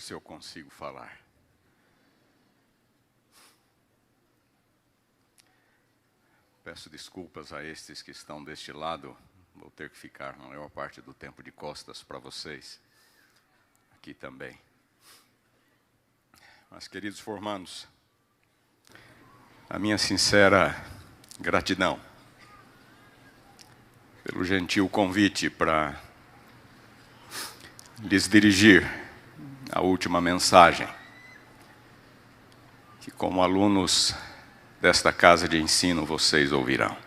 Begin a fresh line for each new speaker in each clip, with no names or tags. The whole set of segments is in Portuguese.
se eu consigo falar. Peço desculpas a estes que estão deste lado. Vou ter que ficar a maior parte do tempo de costas para vocês. Aqui também. Mas, queridos formandos, a minha sincera gratidão pelo gentil convite para lhes dirigir a última mensagem, que como alunos desta casa de ensino vocês ouvirão.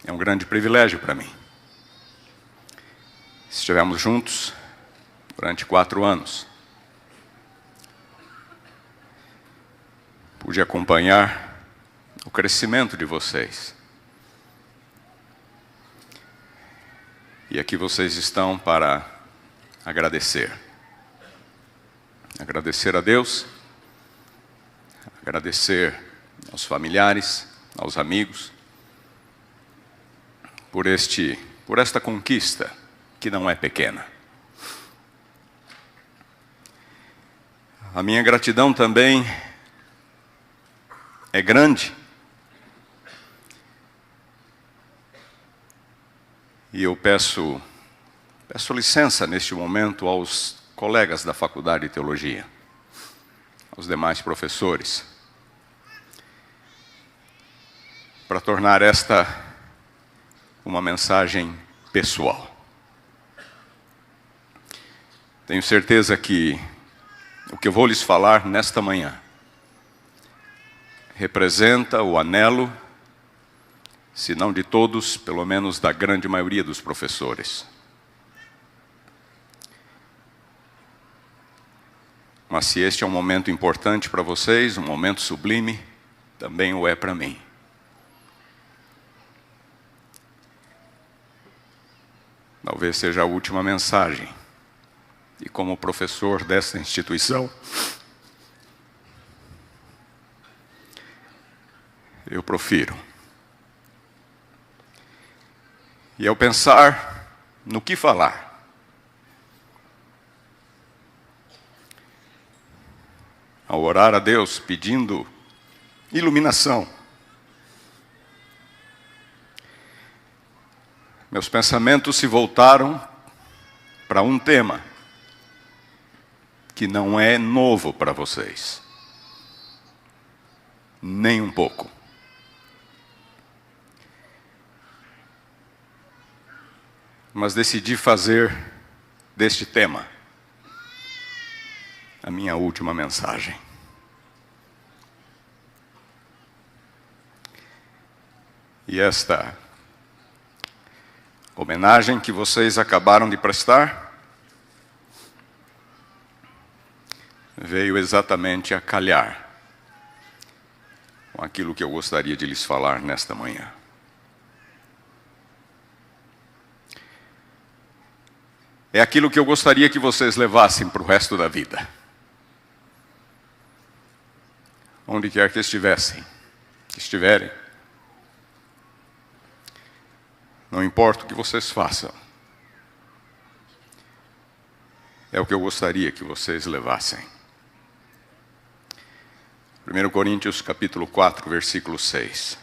É um grande privilégio para mim. Estivemos juntos durante 4 anos. Pude acompanhar o crescimento de vocês. E aqui vocês estão para agradecer. Agradecer a Deus, agradecer aos familiares, aos amigos, por esta conquista que não é pequena. A minha gratidão também é grande. E eu peço licença neste momento aos colegas da Faculdade de Teologia, aos demais professores, para tornar esta uma mensagem pessoal. Tenho certeza que o que eu vou lhes falar nesta manhã representa o anelo, se não de todos, pelo menos da grande maioria dos professores. Mas se este é um momento importante para vocês, um momento sublime, também o é para mim. Talvez seja a última mensagem. E como professor desta instituição, eu profiro. E ao pensar no que falar, ao orar a Deus pedindo iluminação, meus pensamentos se voltaram para um tema que não é novo para vocês, nem um pouco. Mas decidi fazer deste tema a minha última mensagem. E esta homenagem que vocês acabaram de prestar veio exatamente a calhar com aquilo que eu gostaria de lhes falar nesta manhã. É aquilo que eu gostaria que vocês levassem para o resto da vida. Onde quer que estiverem. Não importa o que vocês façam. É o que eu gostaria que vocês levassem. 1 Coríntios capítulo 4, versículo 6.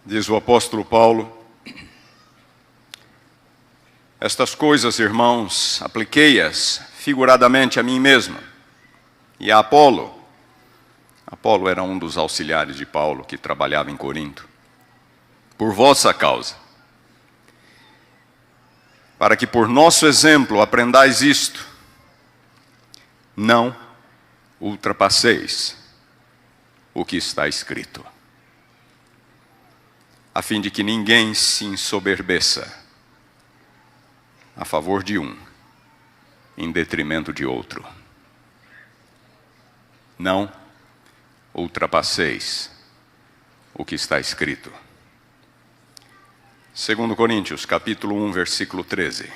Diz o apóstolo Paulo: estas coisas, irmãos, apliquei-as figuradamente a mim mesmo e a Apolo. Apolo era um dos auxiliares de Paulo que trabalhava em Corinto. Por vossa causa, para que por nosso exemplo aprendais isto: não ultrapasseis o que está escrito, a fim de que ninguém se ensoberbeça a favor de um, em detrimento de outro. Não ultrapasseis o que está escrito. 2 Coríntios, capítulo 1, versículo 13.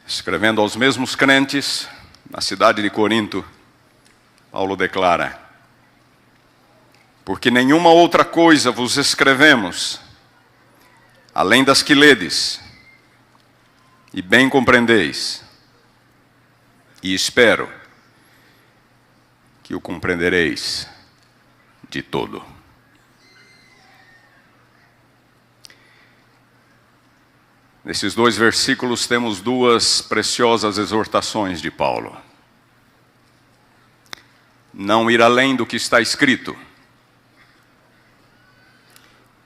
Escrevendo aos mesmos crentes, na cidade de Corinto, Paulo declara: porque nenhuma outra coisa vos escrevemos, além das que ledes, e bem compreendeis, e espero que o compreendereis de todo. Nesses dois versículos temos duas preciosas exortações de Paulo. Não ir além do que está escrito,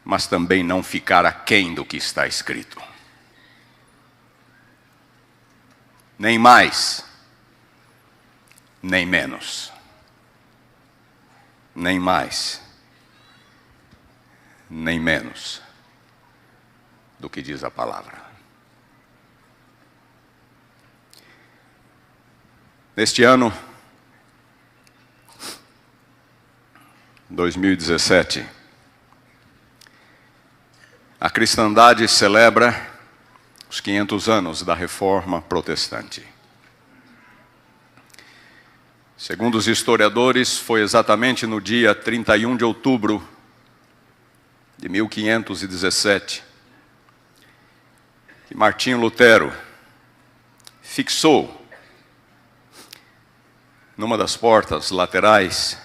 mas também não ficar aquém do que está escrito. Nem mais, nem menos. Nem mais, nem menos do que diz a palavra. Neste ano, 2017, a cristandade celebra os 500 anos da Reforma Protestante. Segundo os historiadores, foi exatamente no dia 31 de outubro de 1517 que Martinho Lutero fixou numa das portas laterais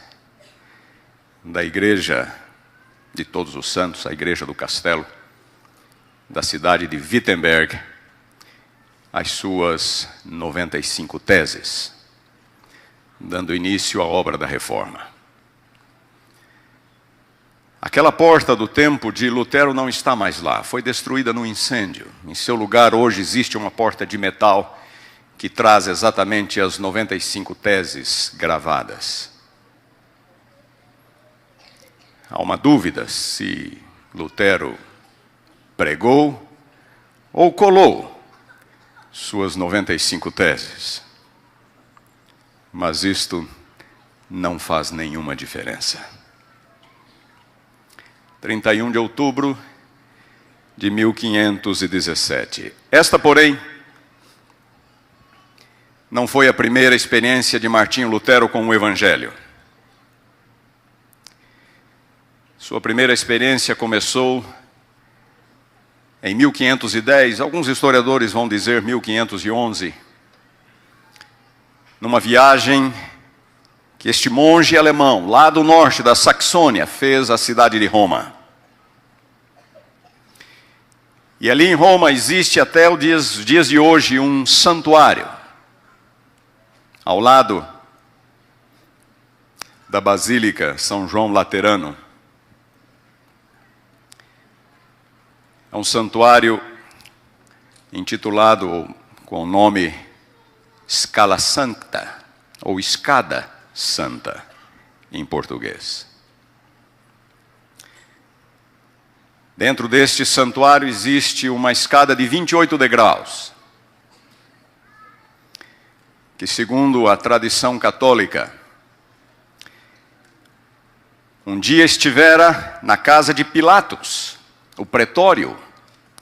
da igreja de Todos os Santos, a igreja do castelo, da cidade de Wittenberg, as suas 95 teses, dando início à obra da Reforma. Aquela porta do templo de Lutero não está mais lá, foi destruída num incêndio. Em seu lugar, hoje, existe uma porta de metal que traz exatamente as 95 teses gravadas. Há uma dúvida se Lutero pregou ou colou suas 95 teses. Mas isto não faz nenhuma diferença. 31 de outubro de 1517. Esta, porém, não foi a primeira experiência de Martinho Lutero com o Evangelho. Sua primeira experiência começou em 1510, alguns historiadores vão dizer 1511, numa viagem que este monge alemão, lá do norte da Saxônia, fez à cidade de Roma. E ali em Roma existe até os dias de hoje um santuário, ao lado da Basílica São João Laterano. É um santuário intitulado com o nome Scala Sancta, ou Escada Santa, em português. Dentro deste santuário existe uma escada de 28 degraus, que, segundo a tradição católica, um dia estivera na casa de Pilatos, o pretório,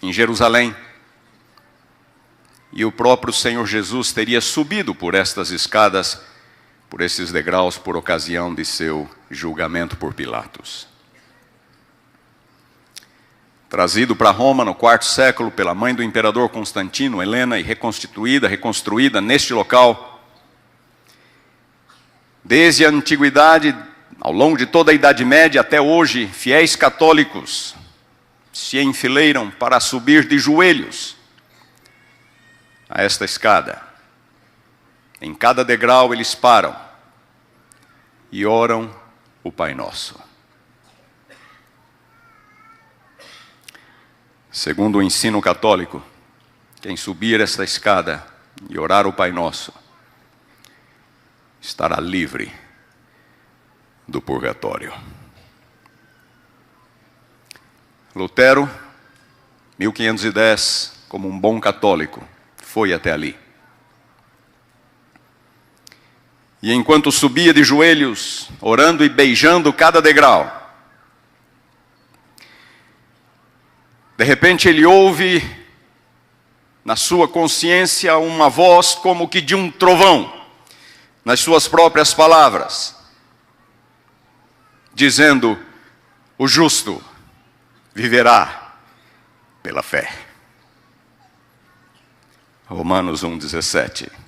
em Jerusalém, e o próprio Senhor Jesus teria subido por estas escadas, por esses degraus, por ocasião de seu julgamento por Pilatos. Trazido para Roma no quarto século pela mãe do imperador Constantino, Helena, e reconstruída neste local. Desde a antiguidade, ao longo de toda a Idade Média até hoje, fiéis católicos se enfileiram para subir de joelhos a esta escada. Em cada degrau eles param e oram o Pai Nosso. Segundo o ensino católico, quem subir esta escada e orar o Pai Nosso estará livre do purgatório. Lutero, 1510, como um bom católico, foi até ali. E enquanto subia de joelhos, orando e beijando cada degrau, de repente ele ouve na sua consciência uma voz como que de um trovão, nas suas próprias palavras, dizendo: o justo viverá pela fé. Romanos 1,17.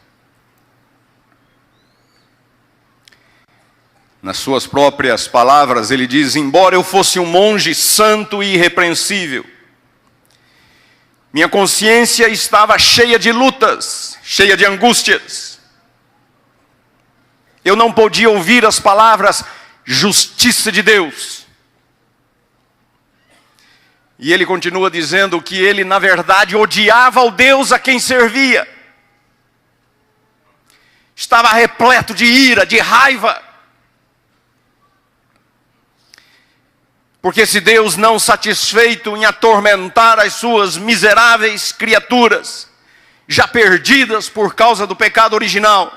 Nas suas próprias palavras ele diz: embora eu fosse um monge santo e irrepreensível, minha consciência estava cheia de lutas, cheia de angústias. Eu não podia ouvir as palavras justiça de Deus. E ele continua dizendo que ele, na verdade, odiava o Deus a quem servia. Estava repleto de ira, de raiva. Porque esse Deus, não satisfeito em atormentar as suas miseráveis criaturas, já perdidas por causa do pecado original,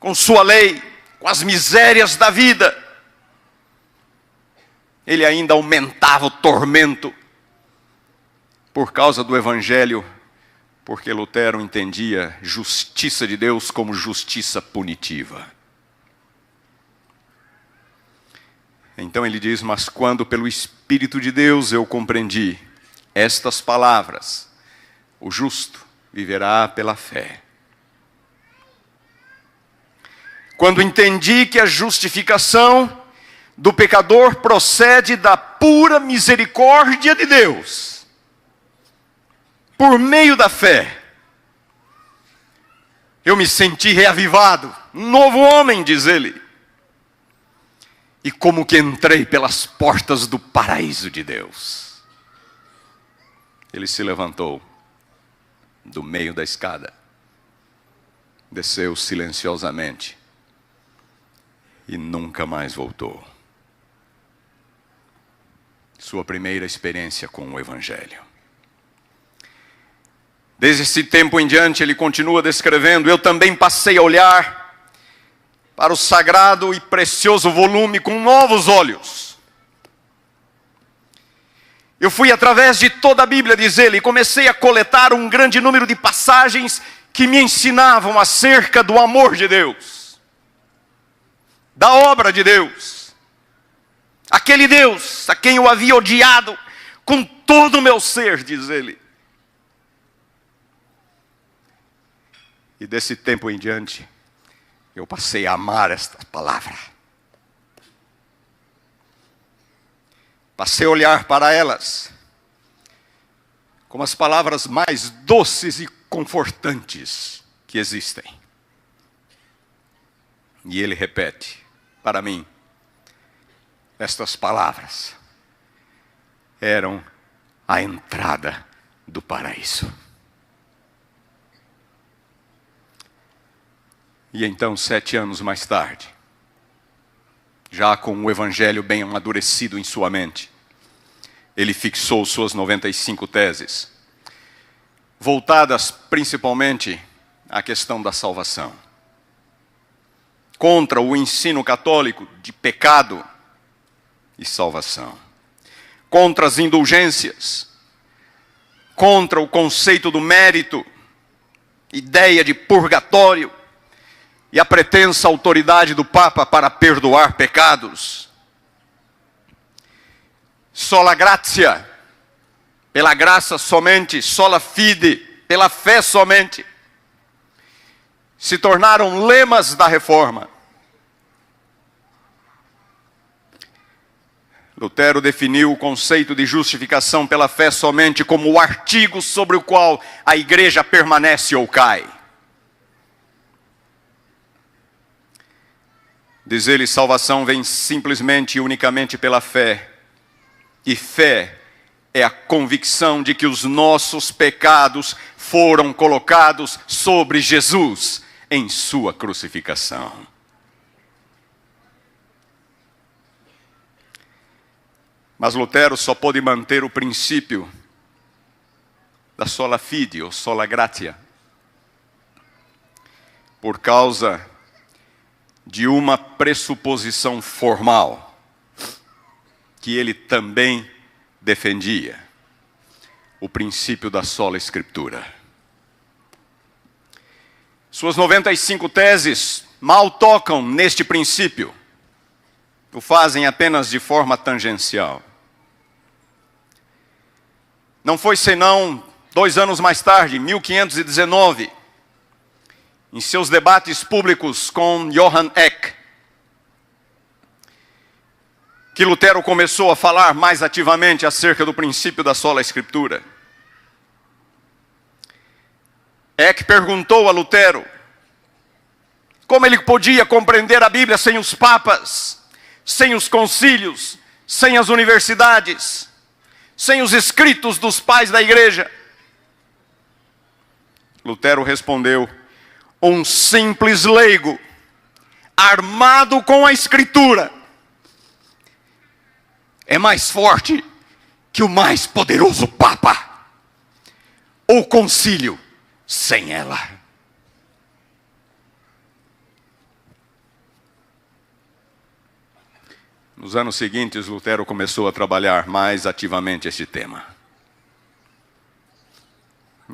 com sua lei, com as misérias da vida, ele ainda aumentava o tormento por causa do Evangelho, porque Lutero entendia justiça de Deus como justiça punitiva. Então ele diz: mas quando pelo Espírito de Deus eu compreendi estas palavras, o justo viverá pela fé. Quando entendi que a justificação do pecador procede da pura misericórdia de Deus, por meio da fé, eu me senti reavivado, um novo homem, diz ele. E como que entrei pelas portas do paraíso de Deus. Ele se levantou do meio da escada, desceu silenciosamente e nunca mais voltou. Sua primeira experiência com o Evangelho. Desde esse tempo em diante ele continua descrevendo: eu também passei a olhar para o sagrado e precioso volume com novos olhos. Eu fui através de toda a Bíblia, diz ele, e comecei a coletar um grande número de passagens que me ensinavam acerca do amor de Deus, da obra de Deus, aquele Deus a quem eu havia odiado com todo o meu ser, diz ele. E desse tempo em diante, eu passei a amar esta palavra. Passei a olhar para elas como as palavras mais doces e confortantes que existem. E ele repete para mim: estas palavras eram a entrada do paraíso. E então, 7 anos mais tarde, já com o Evangelho bem amadurecido em sua mente, ele fixou suas 95 teses, voltadas principalmente à questão da salvação, contra o ensino católico de pecado e salvação, contra as indulgências, contra o conceito do mérito, ideia de purgatório, e a pretensa autoridade do Papa para perdoar pecados. Sola gratia, pela graça somente, sola fide, pela fé somente, se tornaram lemas da reforma. Lutero definiu o conceito de justificação pela fé somente como o artigo sobre o qual a igreja permanece ou cai. Diz ele: salvação vem simplesmente e unicamente pela fé. E fé é a convicção de que os nossos pecados foram colocados sobre Jesus em sua crucificação. Mas Lutero só pôde manter o princípio da sola fide ou sola gratia por causa de uma pressuposição formal que ele também defendia: o princípio da sola Escritura. Suas 95 teses mal tocam neste princípio, o fazem apenas de forma tangencial. Não foi senão 2 anos mais tarde, 1519, em seus debates públicos com Johann Eck, que Lutero começou a falar mais ativamente acerca do princípio da sola Escritura. Eck perguntou a Lutero como ele podia compreender a Bíblia sem os papas, sem os concílios, sem as universidades, sem os escritos dos pais da igreja. Lutero respondeu: um simples leigo, armado com a Escritura, é mais forte que o mais poderoso Papa, ou concílio sem ela. Nos anos seguintes, Lutero começou a trabalhar mais ativamente este tema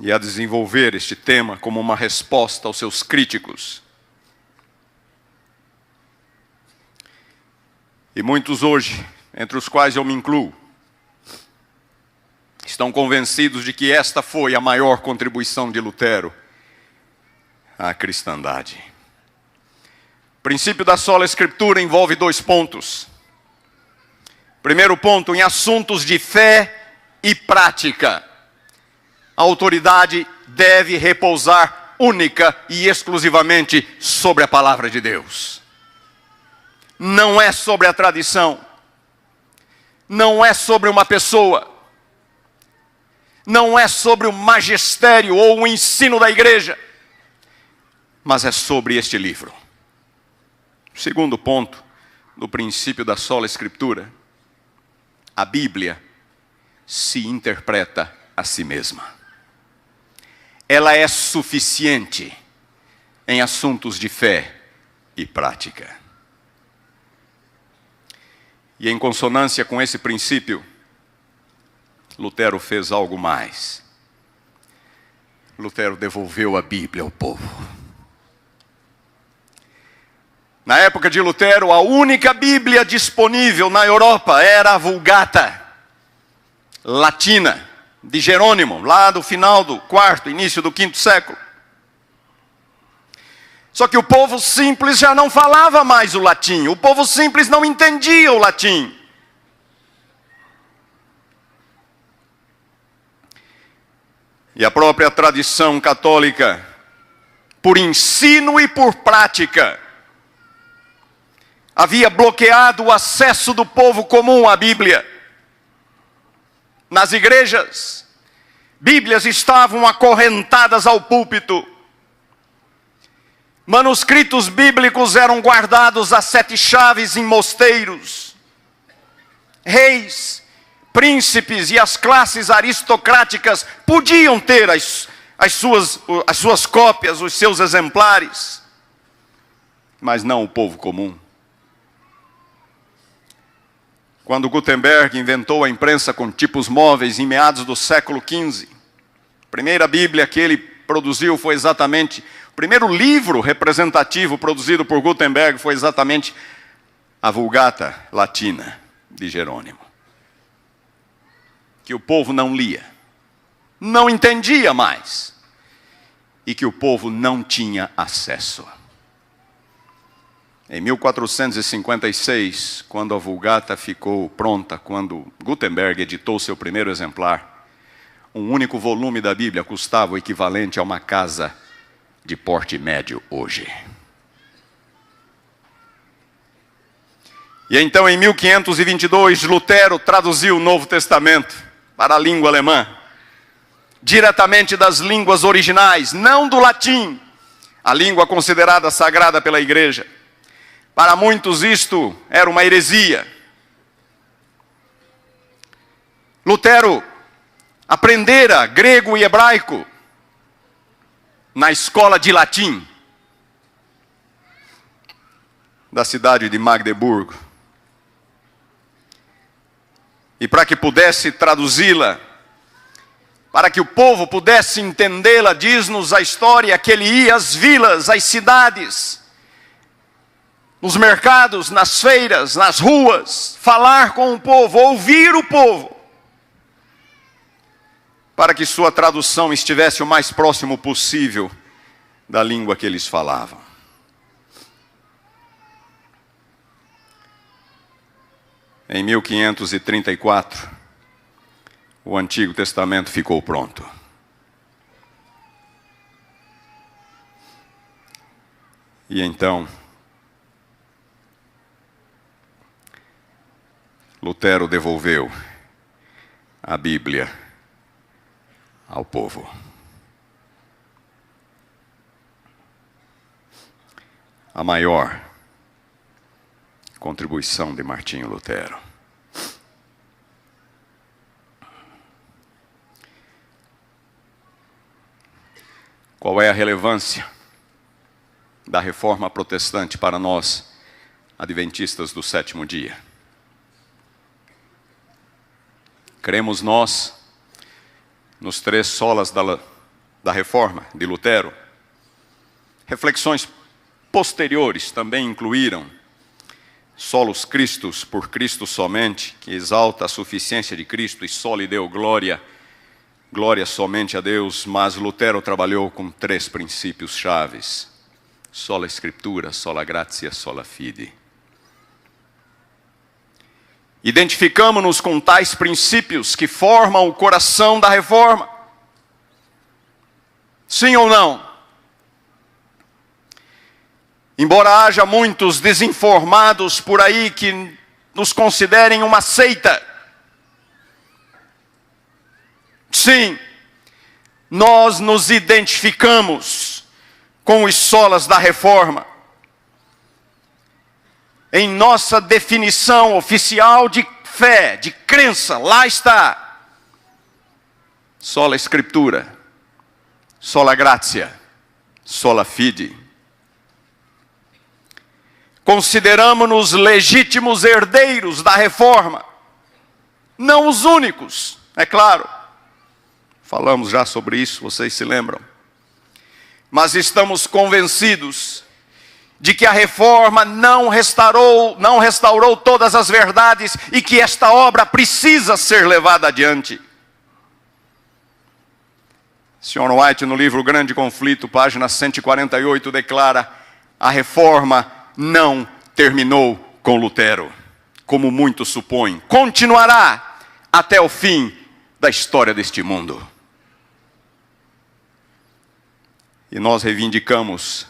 e a desenvolver este tema como uma resposta aos seus críticos. E muitos hoje, entre os quais eu me incluo, estão convencidos de que esta foi a maior contribuição de Lutero à cristandade. O princípio da sola Escritura envolve 2 pontos. Primeiro ponto: em assuntos de fé e prática, a autoridade deve repousar única e exclusivamente sobre a palavra de Deus. Não é sobre a tradição, não é sobre uma pessoa, não é sobre o magistério ou o ensino da igreja, mas é sobre este livro. Segundo ponto do princípio da sola Escritura: a Bíblia se interpreta a si mesma. Ela é suficiente em assuntos de fé e prática. E em consonância com esse princípio, Lutero fez algo mais. Lutero devolveu a Bíblia ao povo. Na época de Lutero, a única Bíblia disponível na Europa era a Vulgata latina, de Jerônimo, lá do final do 4º, início do 5º século. Só que o povo simples já não falava mais o latim, o povo simples não entendia o latim. E a própria tradição católica, por ensino e por prática, havia bloqueado o acesso do povo comum à Bíblia. Nas igrejas, Bíblias estavam acorrentadas ao púlpito. Manuscritos bíblicos eram guardados a 7 chaves em mosteiros. Reis, príncipes e as classes aristocráticas podiam ter as suas cópias, os seus exemplares, mas não o povo comum. Quando Gutenberg inventou a imprensa com tipos móveis em meados do século XV, a primeira Bíblia que ele produziu foi exatamente, o primeiro livro representativo produzido por Gutenberg foi exatamente a Vulgata latina de Jerônimo, que o povo não lia, não entendia mais, e que o povo não tinha acesso. Em 1456, quando a Vulgata ficou pronta, quando Gutenberg editou seu primeiro exemplar, um único volume da Bíblia custava o equivalente a uma casa de porte médio hoje. E então, em 1522, Lutero traduziu o Novo Testamento para a língua alemã, diretamente das línguas originais, não do latim, a língua considerada sagrada pela igreja. Para muitos isto era uma heresia. Lutero aprendera grego e hebraico na escola de latim, da cidade de Magdeburgo. E para que pudesse traduzi-la, para que o povo pudesse entendê-la, diz-nos a história que ele ia às vilas, às cidades, nos mercados, nas feiras, nas ruas, falar com o povo, ouvir o povo, para que sua tradução estivesse o mais próximo possível da língua que eles falavam. Em 1534, o Antigo Testamento ficou pronto. E então, Lutero devolveu a Bíblia ao povo. A maior contribuição de Martinho Lutero. Qual é a relevância da reforma protestante para nós, adventistas do sétimo dia? Cremos nós nos 3 solas da reforma de Lutero. Reflexões posteriores também incluíram solos Christus, por Cristo somente, que exalta a suficiência de Cristo e só lhe deu glória, glória somente a Deus, mas Lutero trabalhou com 3 princípios chaves: sola Escritura, sola gratia, sola fide. Identificamos-nos com tais princípios que formam o coração da reforma. Sim ou não? Embora haja muitos desinformados por aí que nos considerem uma seita, sim, nós nos identificamos com os solas da reforma. Em nossa definição oficial de fé, de crença, lá está: sola Escritura, sola gratia, sola fide. Consideramos-nos legítimos herdeiros da reforma, não os únicos, é claro. Falamos já sobre isso, vocês se lembram. Mas estamos convencidos de que a reforma não restaurou todas as verdades e que esta obra precisa ser levada adiante. Sr. White, no livro Grande Conflito, página 148, declara: a reforma não terminou com Lutero, como muitos supõem. Continuará até o fim da história deste mundo. E nós reivindicamos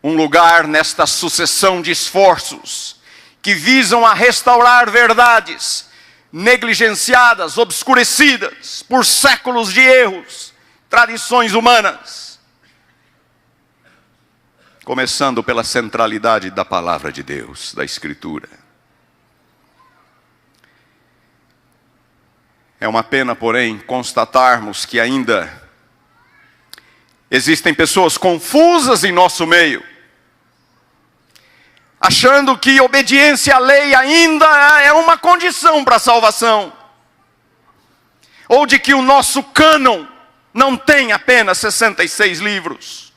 um lugar nesta sucessão de esforços que visam a restaurar verdades negligenciadas, obscurecidas por séculos de erros, tradições humanas. Começando pela centralidade da palavra de Deus, da Escritura. É uma pena, porém, constatarmos que ainda existem pessoas confusas em nosso meio, achando que obediência à lei ainda é uma condição para a salvação, ou de que o nosso cânon não tem apenas 66 livros.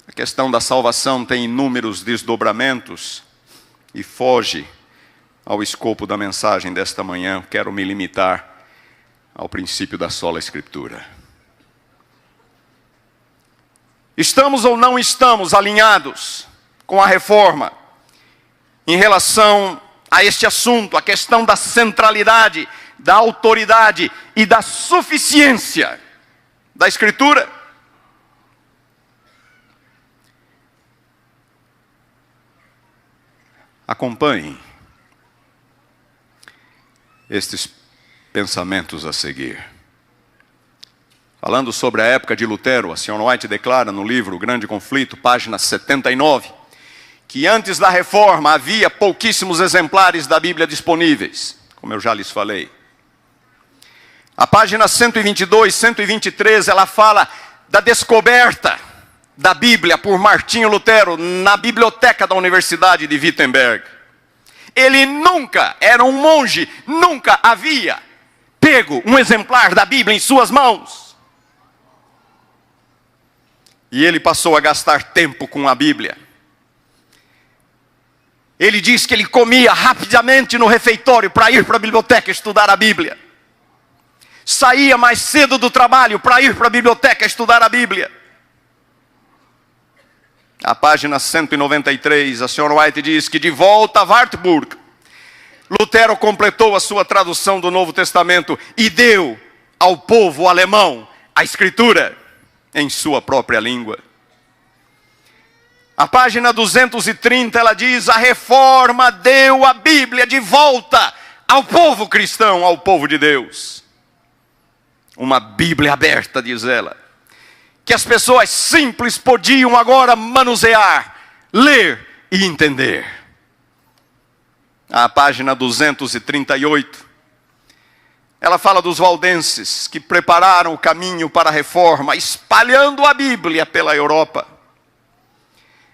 A questão da salvação tem inúmeros desdobramentos e foge ao escopo da mensagem desta manhã. Quero me limitar ao princípio da sola Escritura. Estamos ou não estamos alinhados com a reforma em relação a este assunto, a questão da centralidade, da autoridade e da suficiência da Escritura? Acompanhem estes pensamentos a seguir. Falando sobre a época de Lutero, a Sr. White declara no livro Grande Conflito, página 79, que antes da reforma havia pouquíssimos exemplares da Bíblia disponíveis, como eu já lhes falei. A página 122, 123, ela fala da descoberta da Bíblia por Martinho Lutero na biblioteca da Universidade de Wittenberg. Ele nunca, era um monge, nunca havia pego um exemplar da Bíblia em suas mãos. E ele passou a gastar tempo com a Bíblia. Ele diz que ele comia rapidamente no refeitório para ir para a biblioteca estudar a Bíblia. Saía mais cedo do trabalho para ir para a biblioteca estudar a Bíblia. A página 193, a senhora White diz que de volta a Wartburg, Lutero completou a sua tradução do Novo Testamento e deu ao povo alemão a Escritura em sua própria língua. A página 230, ela diz: a reforma deu a Bíblia de volta ao povo cristão, ao povo de Deus. Uma Bíblia aberta, diz ela, que as pessoas simples podiam agora manusear, ler e entender. A página 238, ela fala dos valdenses que prepararam o caminho para a reforma, espalhando a Bíblia pela Europa.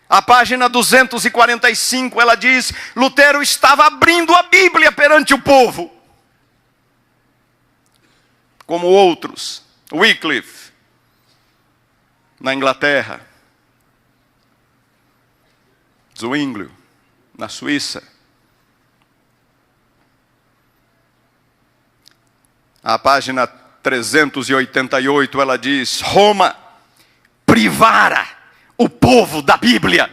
A página 245, ela diz: Lutero estava abrindo a Bíblia perante o povo, como outros, Wycliffe, na Inglaterra, Zwinglio, na Suíça. A página 388, ela diz: Roma privara o povo da Bíblia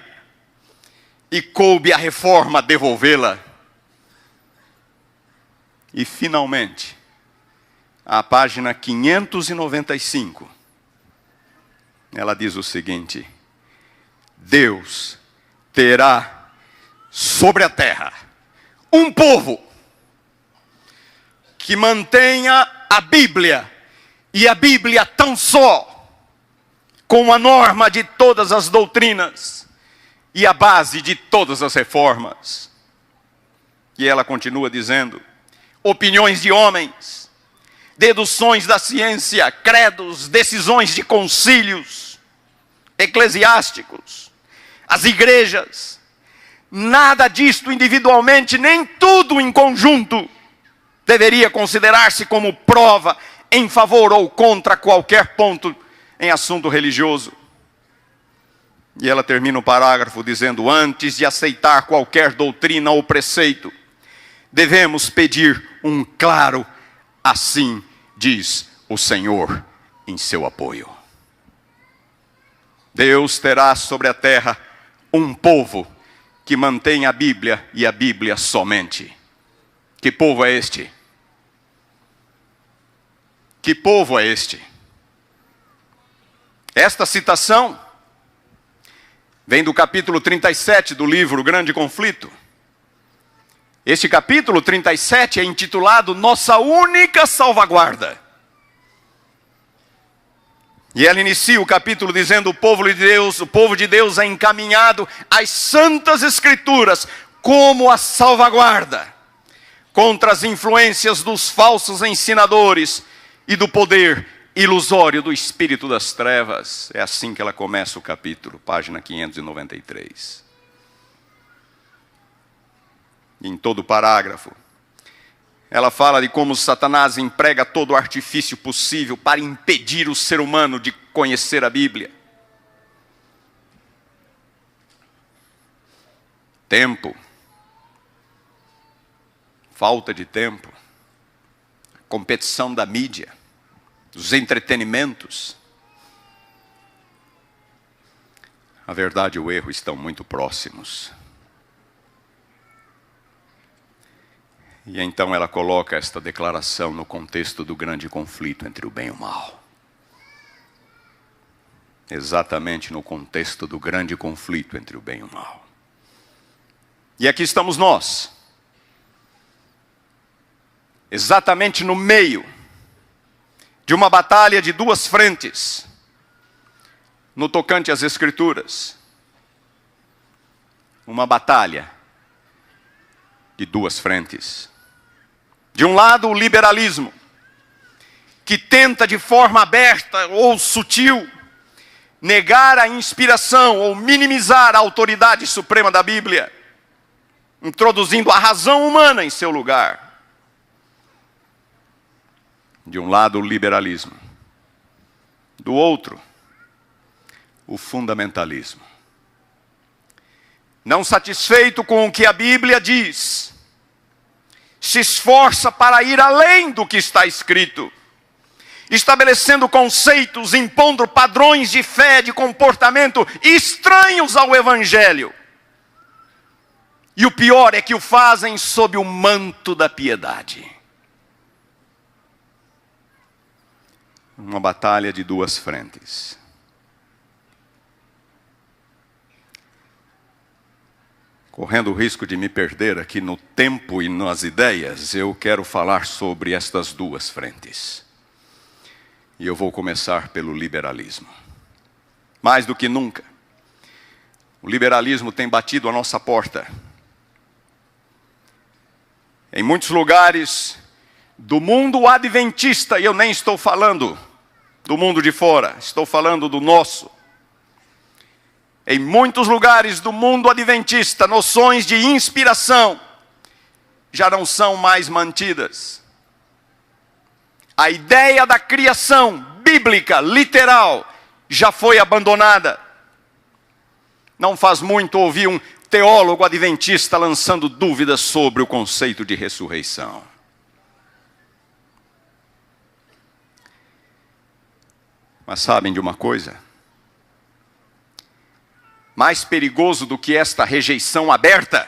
e coube a reforma devolvê-la. E finalmente, a página 595, ela diz o seguinte: Deus terá sobre a terra um povo que mantenha a Bíblia, e a Bíblia tão só, com a norma de todas as doutrinas e a base de todas as reformas. E ela continua dizendo: opiniões de homens, deduções da ciência, credos, decisões de concílios eclesiásticos, as igrejas, nada disto individualmente, nem tudo em conjunto, deveria considerar-se como prova em favor ou contra qualquer ponto em assunto religioso. E ela termina o parágrafo dizendo: antes de aceitar qualquer doutrina ou preceito, devemos pedir um claro assim diz o Senhor em seu apoio. Deus terá sobre a terra um povo que mantém a Bíblia e a Bíblia somente. Que povo é este? Que povo é este? Esta citação vem do capítulo 37 do livro O Grande Conflito. Este capítulo 37 é intitulado Nossa Única Salvaguarda. E ela inicia o capítulo dizendo: o povo de Deus é encaminhado às santas escrituras como a salvaguarda contra as influências dos falsos ensinadores e do poder ilusório do espírito das trevas. É assim que ela começa o capítulo, página 593. Em todo o parágrafo, ela fala de como Satanás emprega todo o artifício possível para impedir o ser humano de conhecer a Bíblia. Tempo, falta de tempo, competição da mídia, dos entretenimentos. A verdade e o erro estão muito próximos. E então ela coloca esta declaração no contexto do grande conflito entre o bem e o mal. Exatamente no contexto do grande conflito entre o bem e o mal. E aqui estamos nós, exatamente no meio de uma batalha de duas frentes, no tocante às Escrituras. Uma batalha de duas frentes. De um lado, o liberalismo, que tenta de forma aberta ou sutil negar a inspiração ou minimizar a autoridade suprema da Bíblia, introduzindo a razão humana em seu lugar. De um lado, o liberalismo. Do outro, o fundamentalismo. Não satisfeito com o que a Bíblia diz, se esforça para ir além do que está escrito, estabelecendo conceitos, impondo padrões de fé, de comportamento estranhos ao Evangelho. E o pior é que o fazem sob o manto da piedade. Uma batalha de duas frentes. Correndo o risco de me perder aqui no tempo e nas ideias, eu quero falar sobre estas duas frentes. E eu vou começar pelo liberalismo. Mais do que nunca, o liberalismo tem batido a nossa porta. Em muitos lugares do mundo adventista, e eu nem estou falando do mundo de fora, estou falando do nosso. Em muitos lugares do mundo adventista, noções de inspiração já não são mais mantidas. A ideia da criação bíblica, literal, já foi abandonada. Não faz muito ouvi um teólogo adventista lançando dúvidas sobre o conceito de ressurreição. Mas sabem de uma coisa? Mais perigoso do que esta rejeição aberta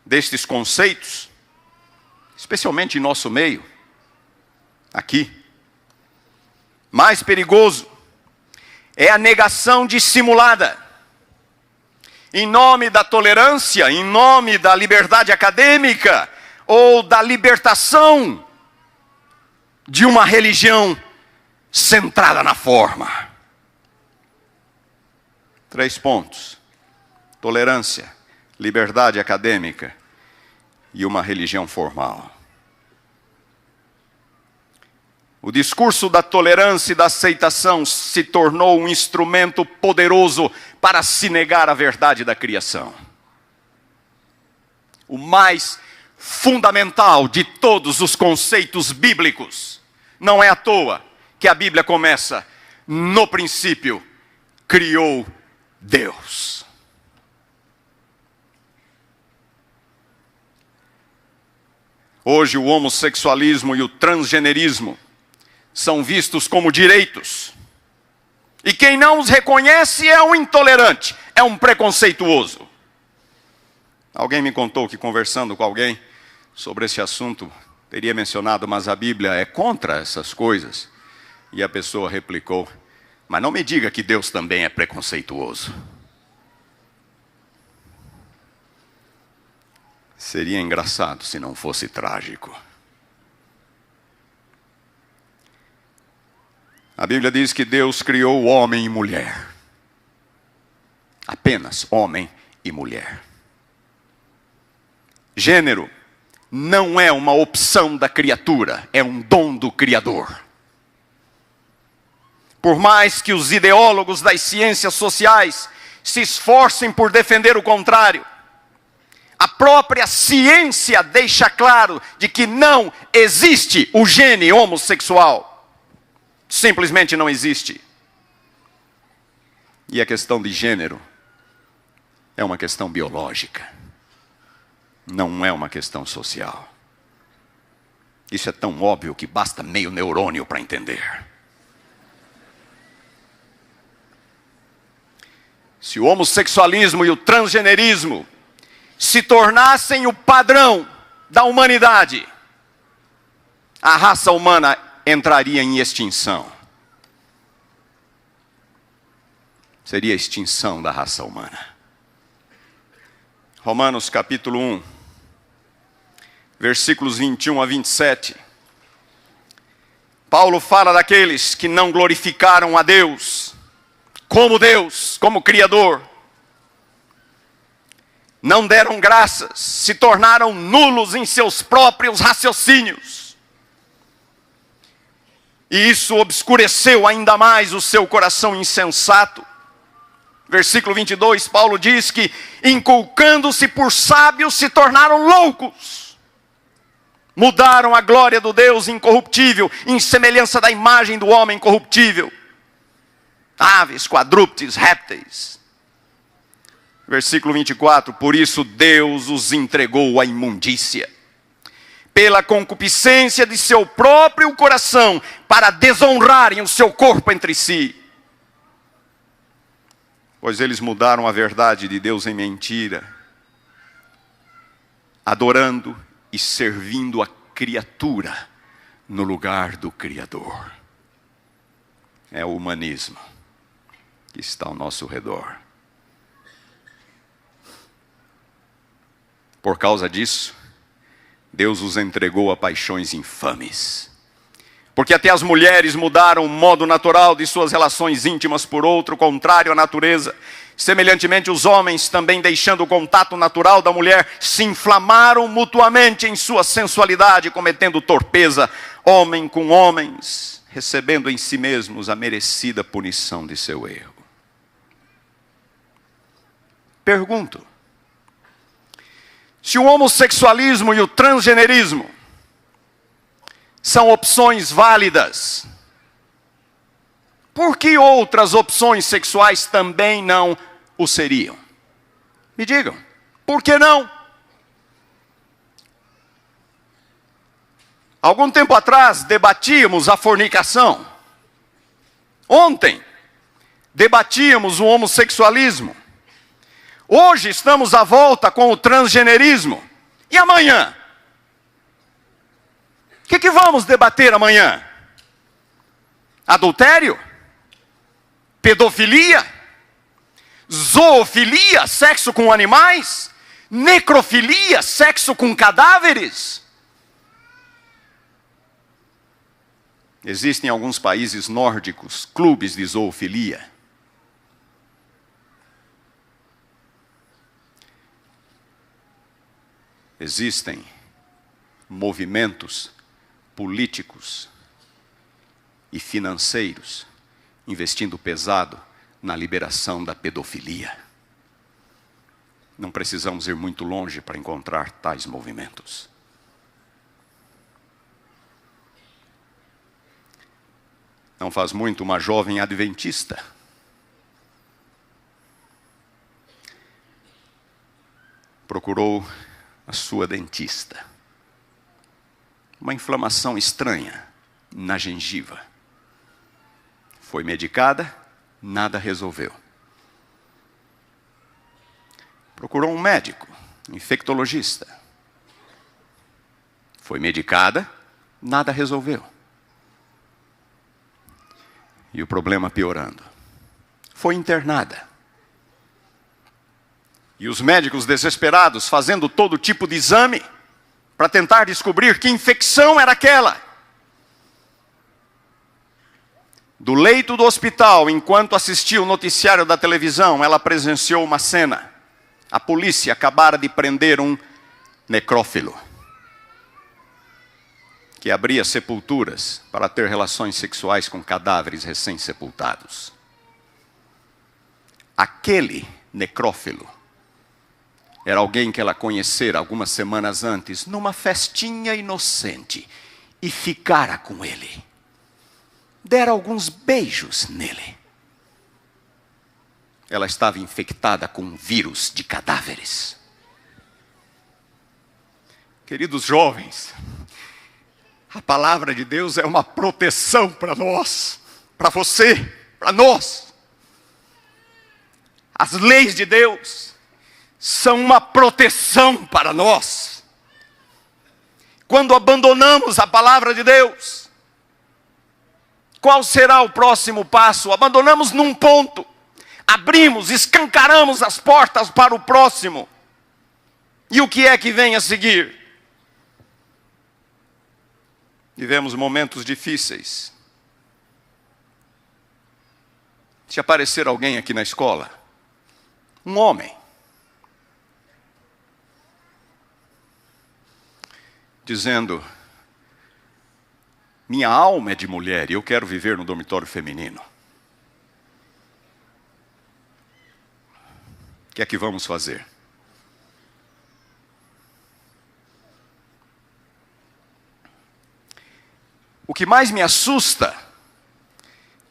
destes conceitos, especialmente em nosso meio, aqui, mais perigoso é a negação dissimulada, em nome da tolerância, em nome da liberdade acadêmica, ou da libertação de uma religião centrada na forma. 3 pontos: tolerância, liberdade acadêmica e uma religião formal. O discurso da tolerância e da aceitação se tornou um instrumento poderoso para se negar a verdade da criação. O mais fundamental de todos os conceitos bíblicos. Não é à toa que a Bíblia começa: no princípio, criou Deus. Hoje o homossexualismo e o transgenerismo são vistos como direitos. E quem não os reconhece é um intolerante, é um preconceituoso. Alguém me contou que, conversando com alguém sobre esse assunto, teria mencionado: mas a Bíblia é contra essas coisas. E a pessoa replicou: mas não me diga que Deus também é preconceituoso. Seria engraçado se não fosse trágico. A Bíblia diz que Deus criou homem e mulher. Apenas homem e mulher. Gênero não é uma opção da criatura, é um dom do Criador. Por mais que os ideólogos das ciências sociais se esforcem por defender o contrário, a própria ciência deixa claro de que não existe o gene homossexual. Simplesmente não existe. E a questão de gênero é uma questão biológica. Não é uma questão social. Isso é tão óbvio que basta meio neurônio para entender. Se o homossexualismo e o transgenerismo se tornassem o padrão da humanidade, a raça humana entraria em extinção. Seria a extinção da raça humana. Romanos capítulo 1, versículos 21 a 27. Paulo fala daqueles que não glorificaram a Deus como Criador. Não deram graças, se tornaram nulos em seus próprios raciocínios. e isso obscureceu ainda mais o seu coração insensato. Versículo 22, Paulo diz que, inculcando-se por sábios, se tornaram loucos. Mudaram a glória do Deus incorruptível, em semelhança da imagem do homem corruptível. Aves, quadrúpedes, répteis. Versículo 24, por isso Deus os entregou à imundícia, pela concupiscência de seu próprio coração, para desonrarem o seu corpo entre si. Pois eles mudaram a verdade de Deus em mentira, adorando e servindo a criatura no lugar do Criador. É o humanismo que está ao nosso redor. Por causa disso, Deus os entregou a paixões infames. Porque até as mulheres mudaram o modo natural de suas relações íntimas por outro, contrário à natureza. Semelhantemente, os homens, também deixando o contato natural da mulher, se inflamaram mutuamente em sua sensualidade, cometendo torpeza, homem com homens, recebendo em si mesmos a merecida punição de seu erro. Pergunto: se o homossexualismo e o transgenerismo são opções válidas, por que outras opções sexuais também não o seriam? Me digam, por que não? Algum tempo atrás debatíamos a fornicação. Ontem debatíamos o homossexualismo. Hoje estamos à volta com o transgenerismo. E amanhã? O que vamos debater amanhã? Adultério? Pedofilia? Zoofilia, sexo com animais? Necrofilia, sexo com cadáveres? Existem em alguns países nórdicos clubes de zoofilia. Existem movimentos políticos e financeiros investindo pesado na liberação da pedofilia. Não precisamos ir muito longe para encontrar tais movimentos. Não faz muito, uma jovem adventista procurou a sua dentista. Uma inflamação estranha na gengiva. Foi medicada, nada resolveu. Procurou um médico, infectologista. Foi medicada, nada resolveu. E o problema piorando. Foi internada. E os médicos desesperados fazendo todo tipo de exame para tentar descobrir que infecção era aquela. Do leito do hospital, enquanto assistia o noticiário da televisão, ela presenciou uma cena. A polícia acabara de prender um necrófilo, que abria sepulturas para ter relações sexuais com cadáveres recém-sepultados. Aquele necrófilo era alguém que ela conhecera algumas semanas antes, numa festinha inocente, e ficara com ele. Dera alguns beijos nele. Ela estava infectada com um vírus de cadáveres. Queridos jovens, a palavra de Deus é uma proteção para nós, para você, para nós. As leis de Deus são uma proteção para nós. Quando abandonamos a palavra de Deus, qual será o próximo passo? Abandonamos num ponto, abrimos, escancaramos as portas para o próximo. E o que é que vem a seguir? Vivemos momentos difíceis. Se aparecer alguém aqui na escola, um homem, dizendo: Minha alma é de mulher e eu quero viver no dormitório feminino. O que é que vamos fazer? O que mais me assusta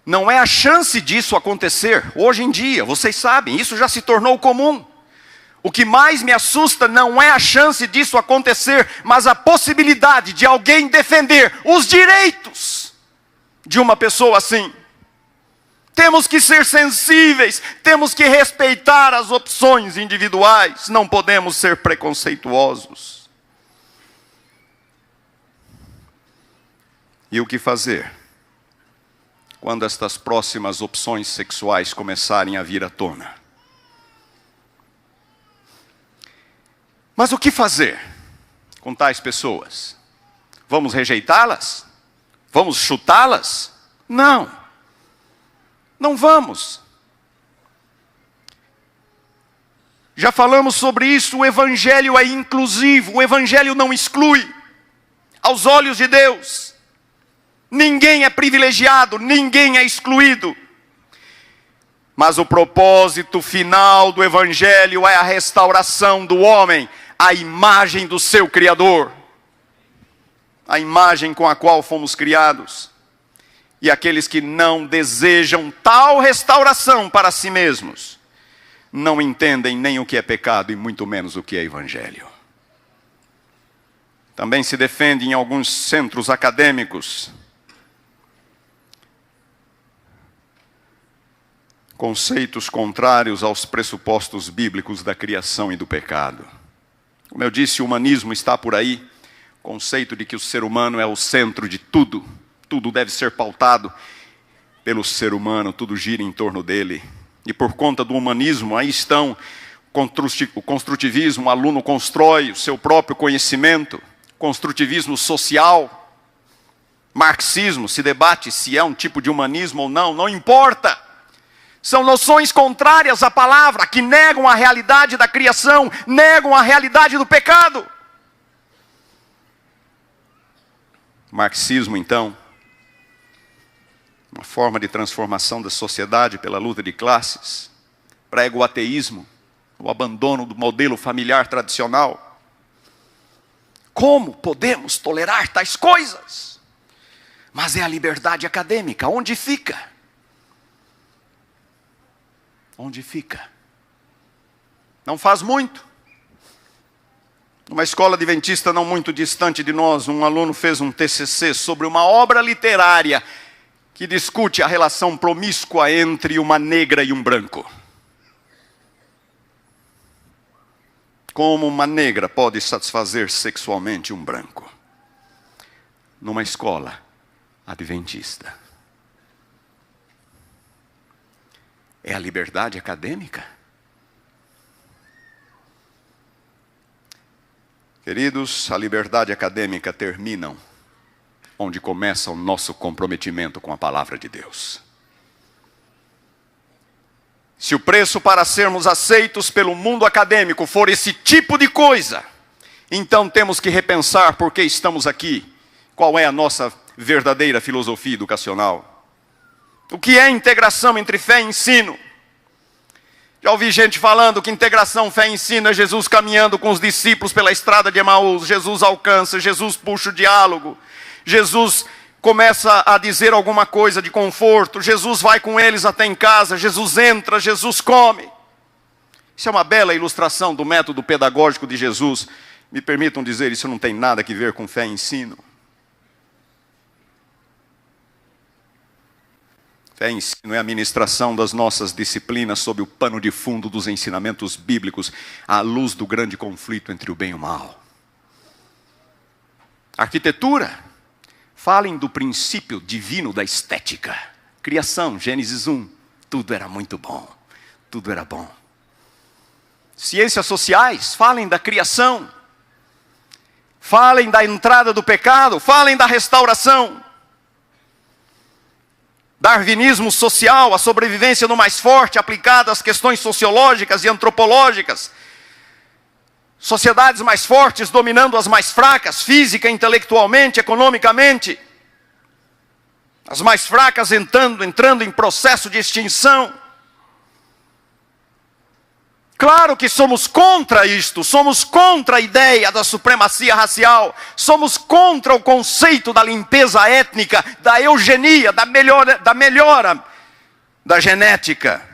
não é a chance disso acontecer. Hoje em dia, vocês sabem, isso já se tornou comum. O que mais me assusta não é a chance disso acontecer, mas a possibilidade de alguém defender os direitos de uma pessoa assim. Temos que ser sensíveis, temos que respeitar as opções individuais, não podemos ser preconceituosos. E o que fazer quando estas próximas opções sexuais começarem a vir à tona? Mas o que fazer com tais pessoas? Vamos rejeitá-las? Vamos chutá-las? Não. Não vamos. Já falamos sobre isso, o Evangelho é inclusivo, o Evangelho não exclui. Aos olhos de Deus, ninguém é privilegiado, ninguém é excluído. Mas o propósito final do Evangelho é a restauração do homem, a imagem do seu Criador, a imagem com a qual fomos criados. E aqueles que não desejam tal restauração para si mesmos, não entendem nem o que é pecado e muito menos o que é Evangelho. Também se defende em alguns centros acadêmicos conceitos contrários aos pressupostos bíblicos da criação e do pecado. Como eu disse, o humanismo está por aí, o conceito de que o ser humano é o centro de tudo, tudo deve ser pautado pelo ser humano, tudo gira em torno dele. E por conta do humanismo, aí estão o construtivismo, o aluno constrói o seu próprio conhecimento, construtivismo social, marxismo, se debate se é um tipo de humanismo ou não, não importa. São noções contrárias à palavra, que negam a realidade da criação, negam a realidade do pecado. Marxismo, então, uma forma de transformação da sociedade pela luta de classes, prega o ateísmo, o abandono do modelo familiar tradicional. Como podemos tolerar tais coisas? Mas é a liberdade acadêmica, onde fica? Onde fica? Não faz muito. Numa escola adventista não muito distante de nós, um aluno fez um TCC sobre uma obra literária que discute a relação promíscua entre uma negra e um branco. Como uma negra pode satisfazer sexualmente um branco? Numa escola adventista. É a liberdade acadêmica? Queridos, a liberdade acadêmica termina onde começa o nosso comprometimento com a palavra de Deus. Se o preço para sermos aceitos pelo mundo acadêmico for esse tipo de coisa, então temos que repensar por que estamos aqui, qual é a nossa verdadeira filosofia educacional. O que é integração entre fé e ensino? Já ouvi gente falando que integração, fé e ensino é Jesus caminhando com os discípulos pela estrada de Emaús. Jesus alcança, Jesus puxa o diálogo. Jesus começa a dizer alguma coisa de conforto. Jesus vai com eles até em casa. Jesus entra, Jesus come. Isso é uma bela ilustração do método pedagógico de Jesus. Me permitam dizer, isso não tem nada a ver com fé e ensino. Fé e ensino é a ministração das nossas disciplinas sob o pano de fundo dos ensinamentos bíblicos, à luz do grande conflito entre o bem e o mal. Arquitetura, falem do princípio divino da estética. Criação, Gênesis 1, tudo era muito bom, tudo era bom. Ciências sociais, falem da criação, falem da entrada do pecado, falem da restauração. Darwinismo social, a sobrevivência do mais forte aplicada às questões sociológicas e antropológicas. Sociedades mais fortes dominando as mais fracas, física, intelectualmente, economicamente. As mais fracas entrando em processo de extinção. Claro que somos contra isto, somos contra a ideia da supremacia racial, somos contra o conceito da limpeza étnica, da eugenia, da melhora da genética,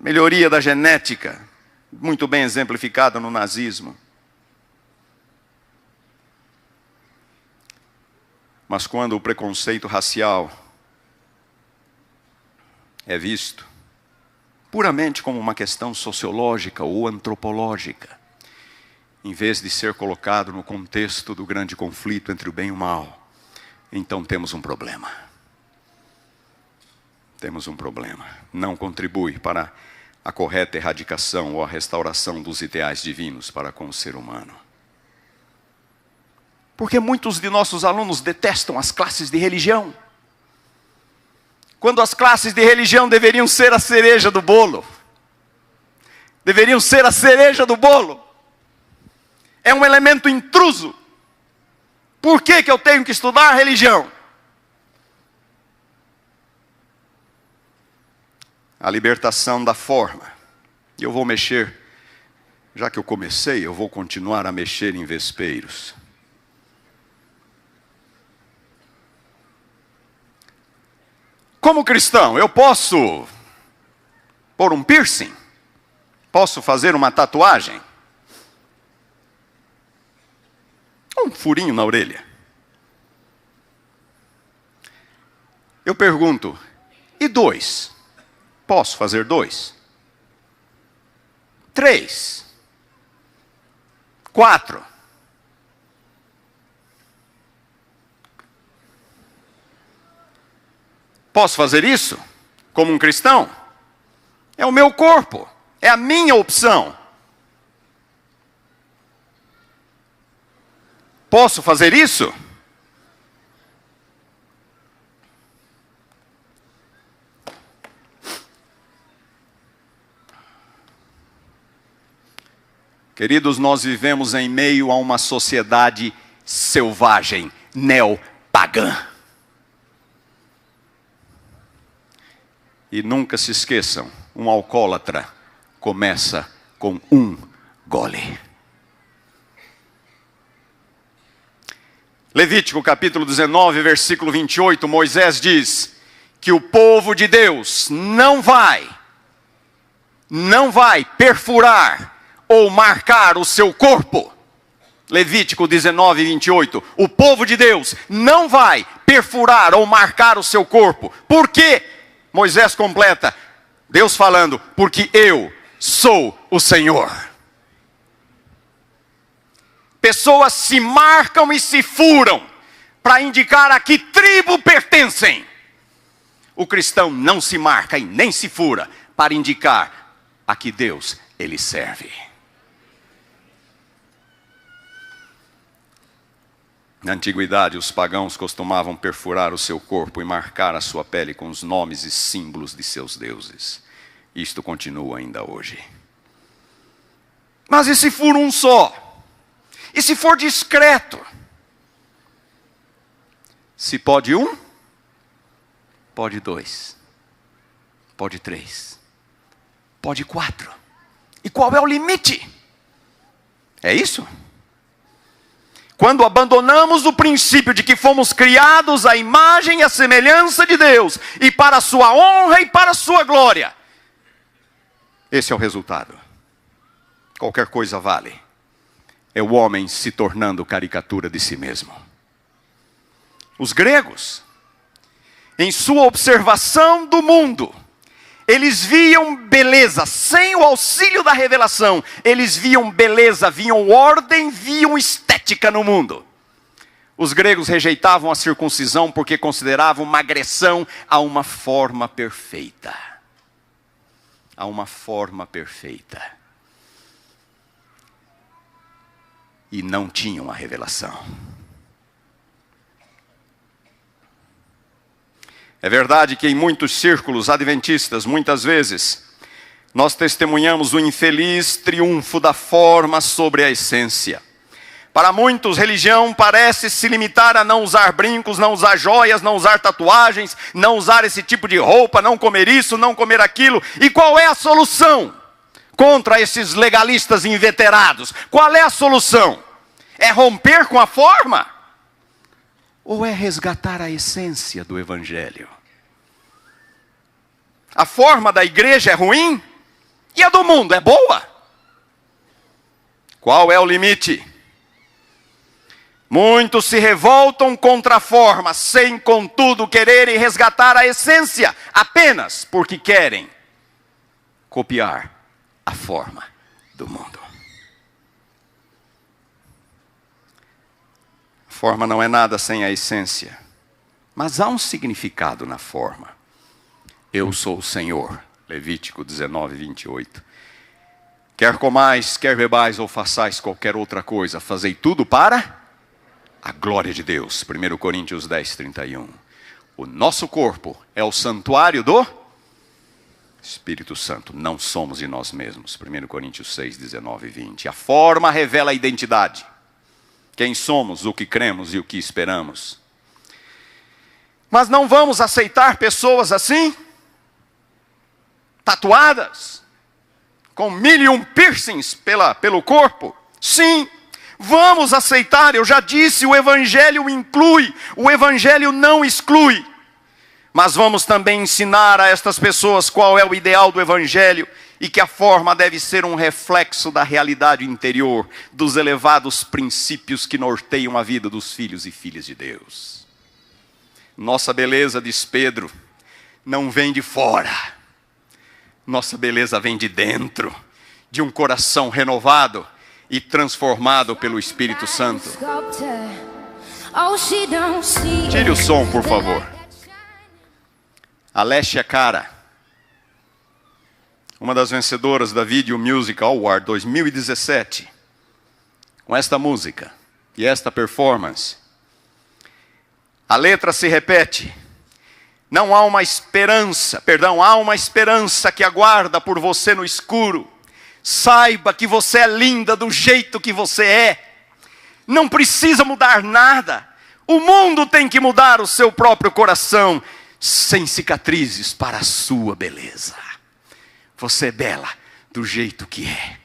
melhoria da genética, muito bem exemplificada no nazismo. Mas quando o preconceito racial é visto puramente como uma questão sociológica ou antropológica, em vez de ser colocado no contexto do grande conflito entre o bem e o mal, então temos um problema. Temos um problema. Não contribui para a correta erradicação ou a restauração dos ideais divinos para com o ser humano. Porque muitos de nossos alunos detestam as classes de religião, quando as classes de religião deveriam ser a cereja do bolo. Deveriam ser a cereja do bolo. É um elemento intruso. Por que eu tenho que estudar religião? A libertação da forma. E eu vou mexer, já que eu comecei, eu vou continuar a mexer em vespeiros. Como cristão, eu posso pôr um piercing? Posso fazer uma tatuagem? Um furinho na orelha. Eu pergunto, e 2? Posso fazer 2? 3? 4? Posso fazer isso como um cristão? É o meu corpo, é a minha opção. Posso fazer isso? Queridos, nós vivemos em meio a uma sociedade selvagem, neopagã. E nunca se esqueçam, um alcoólatra começa com um gole. Levítico capítulo 19, versículo 28, Moisés diz que o povo de Deus não vai perfurar ou marcar o seu corpo. Levítico 19, 28. O povo de Deus não vai perfurar ou marcar o seu corpo. Por quê? Moisés completa, Deus falando, porque eu sou o Senhor. Pessoas se marcam e se furam para indicar a que tribo pertencem. O cristão não se marca e nem se fura para indicar a que Deus ele serve. Na antiguidade, os pagãos costumavam perfurar o seu corpo e marcar a sua pele com os nomes e símbolos de seus deuses. Isto continua ainda hoje. Mas e se for um só? E se for discreto? Se pode 1, pode 2, pode 3, pode 4. E qual é o limite? É isso? Quando abandonamos o princípio de que fomos criados à imagem e à semelhança de Deus, e para a sua honra e para a sua glória, esse é o resultado. Qualquer coisa vale. É o homem se tornando caricatura de si mesmo. Os gregos, em sua observação do mundo, eles viam beleza, sem o auxílio da revelação. Eles viam beleza, viam ordem, viam estética no mundo. Os gregos rejeitavam a circuncisão porque consideravam uma agressão a uma forma perfeita. A uma forma perfeita. E não tinham a revelação. É verdade que em muitos círculos adventistas, muitas vezes, nós testemunhamos o infeliz triunfo da forma sobre a essência. Para muitos, religião parece se limitar a não usar brincos, não usar joias, não usar tatuagens, não usar esse tipo de roupa, não comer isso, não comer aquilo. E qual é a solução contra esses legalistas inveterados? Qual é a solução? É romper com a forma? Ou é resgatar a essência do Evangelho? A forma da igreja é ruim? E a do mundo é boa? Qual é o limite? Muitos se revoltam contra a forma, sem contudo quererem resgatar a essência, apenas porque querem copiar a forma do mundo. A forma não é nada sem a essência, mas há um significado na forma. Eu sou o Senhor, Levítico 19, 28. Quer comais, quer bebais ou façais qualquer outra coisa, fazei tudo para a glória de Deus. 1 Coríntios 10, 31. O nosso corpo é o santuário do Espírito Santo. Não somos de nós mesmos. 1 Coríntios 6, 19 e 20. A forma revela a identidade. Quem somos, o que cremos e o que esperamos. Mas não vamos aceitar pessoas assim, tatuadas, com 1001 piercings pelo corpo. Sim, vamos aceitar. Eu já disse, o Evangelho inclui, o Evangelho não exclui. Mas vamos também ensinar a estas pessoas qual é o ideal do Evangelho e que a forma deve ser um reflexo da realidade interior, dos elevados princípios que norteiam a vida dos filhos e filhas de Deus. Nossa beleza, diz Pedro, não vem de fora. Nossa beleza vem de dentro, de um coração renovado e transformado pelo Espírito Santo. Tire o som, por favor. Alessia Cara, uma das vencedoras da Video Music Award 2017, com esta música e esta performance. A letra se repete. Não há uma esperança, há uma esperança que aguarda por você no escuro. Saiba que você é linda do jeito que você é. Não precisa mudar nada. O mundo tem que mudar o seu próprio coração, sem cicatrizes, para a sua beleza. Você é bela do jeito que é.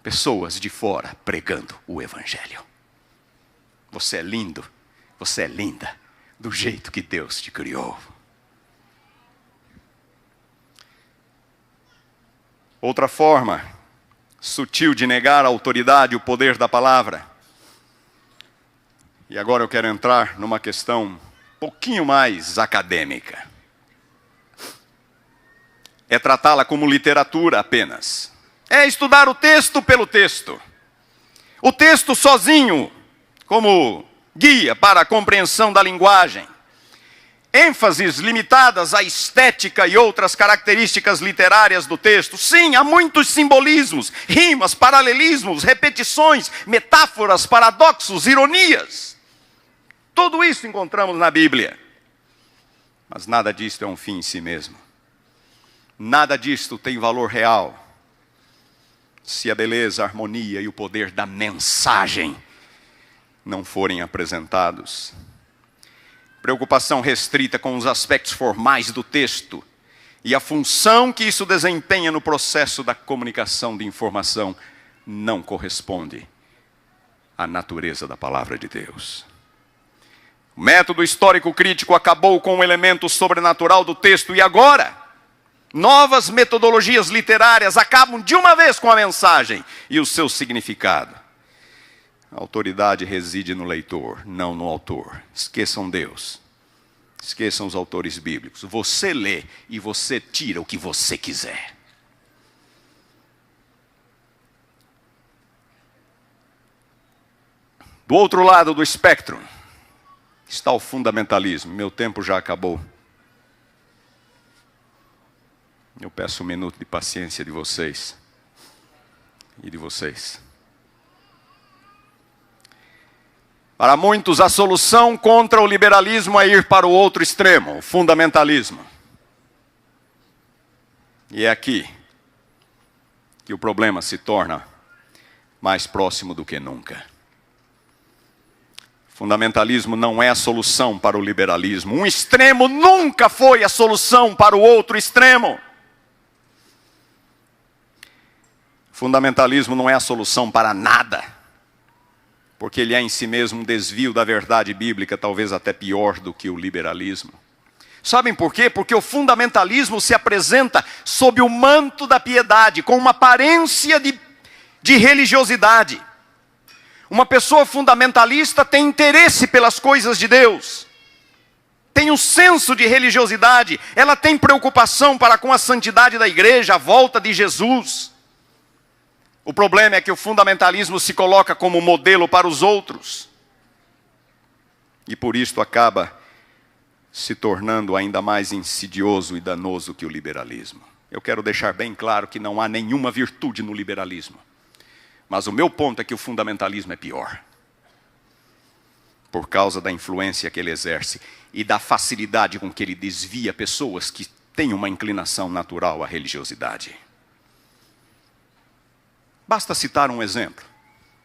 Pessoas de fora pregando o Evangelho. Você é lindo, você é linda, do jeito que Deus te criou. Outra forma sutil de negar a autoridade e o poder da palavra. E agora eu quero entrar numa questão um pouquinho mais acadêmica. É tratá-la como literatura apenas. É estudar o texto pelo texto. O texto sozinho, como guia para a compreensão da linguagem. ênfases limitadas à estética e outras características literárias do texto. Sim, há muitos simbolismos, rimas, paralelismos, repetições, metáforas, paradoxos, ironias. Tudo isso encontramos na Bíblia. Mas nada disto é um fim em si mesmo. Nada disto tem valor real se a beleza, a harmonia e o poder da mensagem não forem apresentados. Preocupação restrita com os aspectos formais do texto e a função que isso desempenha no processo da comunicação de informação não corresponde à natureza da palavra de Deus. O método histórico-crítico acabou com o elemento sobrenatural do texto e agora novas metodologias literárias acabam de uma vez com a mensagem e o seu significado. A autoridade reside no leitor, não no autor. Esqueçam Deus. Esqueçam os autores bíblicos. Você lê e você tira o que você quiser. Do outro lado do espectro está o fundamentalismo. Meu tempo já acabou. Eu peço um minuto de paciência de vocês e de vocês. Para muitos, a solução contra o liberalismo é ir para o outro extremo, o fundamentalismo. E é aqui que o problema se torna mais próximo do que nunca. Fundamentalismo não é a solução para o liberalismo. Um extremo nunca foi a solução para o outro extremo. Fundamentalismo não é a solução para nada, porque ele é em si mesmo um desvio da verdade bíblica, talvez até pior do que o liberalismo. Sabem por quê? Porque o fundamentalismo se apresenta sob o manto da piedade, com uma aparência de religiosidade. Uma pessoa fundamentalista tem interesse pelas coisas de Deus, tem um senso de religiosidade, ela tem preocupação para com a santidade da igreja, a volta de Jesus. O problema é que o fundamentalismo se coloca como modelo para os outros, e por isso acaba se tornando ainda mais insidioso e danoso que o liberalismo. Eu quero deixar bem claro que não há nenhuma virtude no liberalismo. Mas o meu ponto é que o fundamentalismo é pior. Por causa da influência que ele exerce e da facilidade com que ele desvia pessoas que têm uma inclinação natural à religiosidade. Basta citar um exemplo.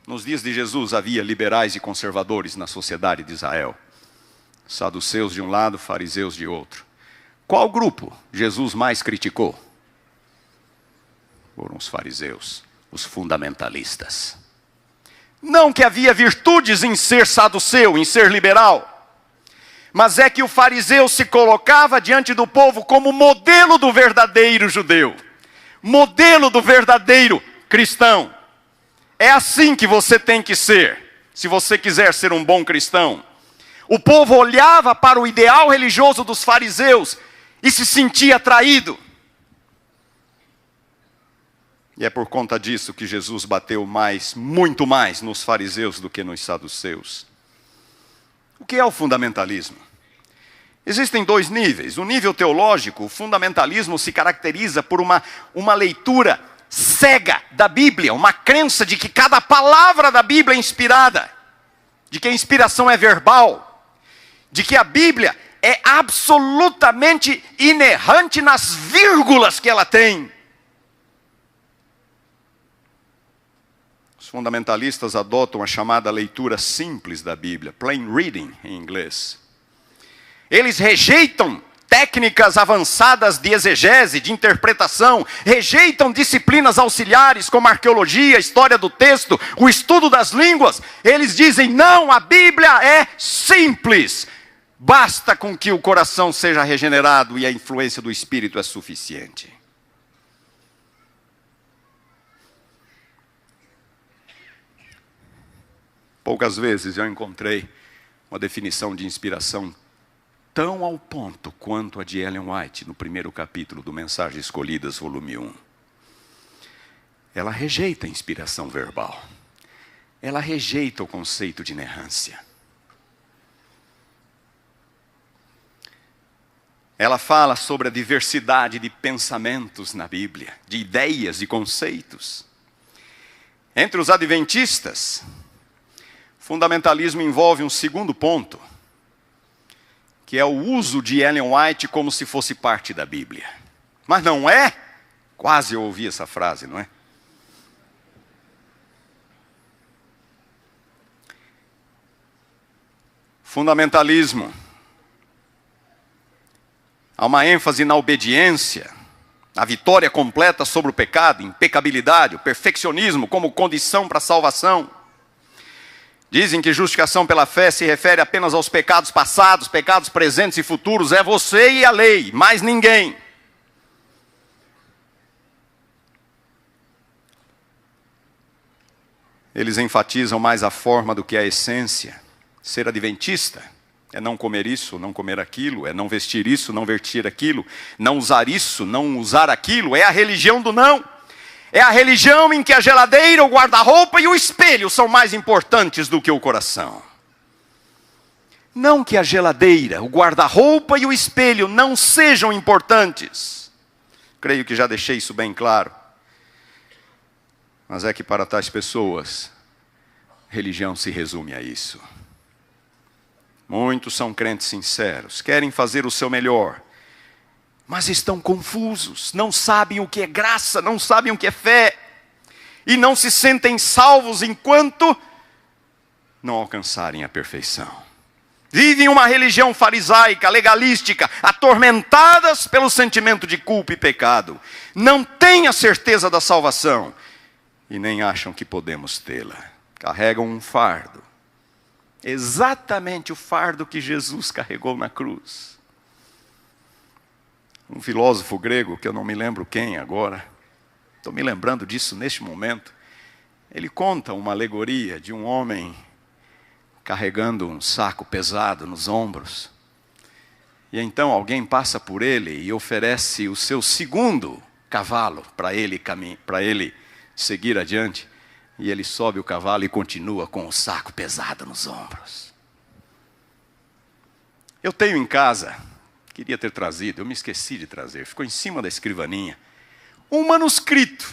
Nos dias de Jesus havia liberais e conservadores na sociedade de Israel. Saduceus de um lado, fariseus de outro. Qual grupo Jesus mais criticou? Foram os fariseus, os fundamentalistas. Não que havia virtudes em ser saduceu, em ser liberal, mas é que o fariseu se colocava diante do povo como modelo do verdadeiro judeu, modelo do verdadeiro cristão. É assim que você tem que ser, se você quiser ser um bom cristão. O povo olhava para o ideal religioso dos fariseus e se sentia atraído. E é por conta disso que Jesus bateu muito mais nos fariseus do que nos saduceus. O que é o fundamentalismo? Existem dois níveis. O nível teológico, o fundamentalismo se caracteriza por uma leitura cega da Bíblia, uma crença de que cada palavra da Bíblia é inspirada, de que a inspiração é verbal, de que a Bíblia é absolutamente inerrante nas vírgulas que ela tem. Os fundamentalistas adotam a chamada leitura simples da Bíblia, plain reading em inglês. Eles rejeitam técnicas avançadas de exegese, de interpretação, rejeitam disciplinas auxiliares como arqueologia, história do texto, o estudo das línguas. Eles dizem, não, a Bíblia é simples. Basta com que o coração seja regenerado e a influência do Espírito é suficiente. Poucas vezes eu encontrei uma definição de inspiração tão ao ponto quanto a de Ellen White, no primeiro capítulo do Mensagens Escolhidas, volume 1. Ela rejeita a inspiração verbal. Ela rejeita o conceito de inerrância. Ela fala sobre a diversidade de pensamentos na Bíblia, de ideias e conceitos. Entre os adventistas, fundamentalismo envolve um segundo ponto, que é o uso de Ellen White como se fosse parte da Bíblia. Mas não é? Quase eu ouvi essa frase, não é? Fundamentalismo. Há uma ênfase na obediência, na vitória completa sobre o pecado, impecabilidade, o perfeccionismo como condição para a salvação. Dizem que justificação pela fé se refere apenas aos pecados passados, pecados presentes e futuros. É você e a lei, mais ninguém. Eles enfatizam mais a forma do que a essência. Ser adventista é não comer isso, não comer aquilo, é não vestir isso, não vestir aquilo, não usar isso, não usar aquilo. É a religião do não. É a religião em que a geladeira, o guarda-roupa e o espelho são mais importantes do que o coração. Não que a geladeira, o guarda-roupa e o espelho não sejam importantes. Creio que já deixei isso bem claro. Mas é que para tais pessoas, religião se resume a isso. Muitos são crentes sinceros, querem fazer o seu melhor, mas estão confusos, não sabem o que é graça, não sabem o que é fé. e não se sentem salvos enquanto não alcançarem a perfeição. Vivem uma religião farisaica, legalística, atormentadas pelo sentimento de culpa e pecado. Não têm a certeza da salvação e nem acham que podemos tê-la. Carregam um fardo, exatamente o fardo que Jesus carregou na cruz. Um filósofo grego, que eu não me lembro quem agora, estou me lembrando disso neste momento, ele conta uma alegoria de um homem carregando um saco pesado nos ombros. E então alguém passa por ele e oferece o seu segundo cavalo para ele seguir adiante. E ele sobe o cavalo e continua com o saco pesado nos ombros. Eu tenho em casa, queria ter trazido, eu me esqueci de trazer, ficou em cima da escrivaninha, um manuscrito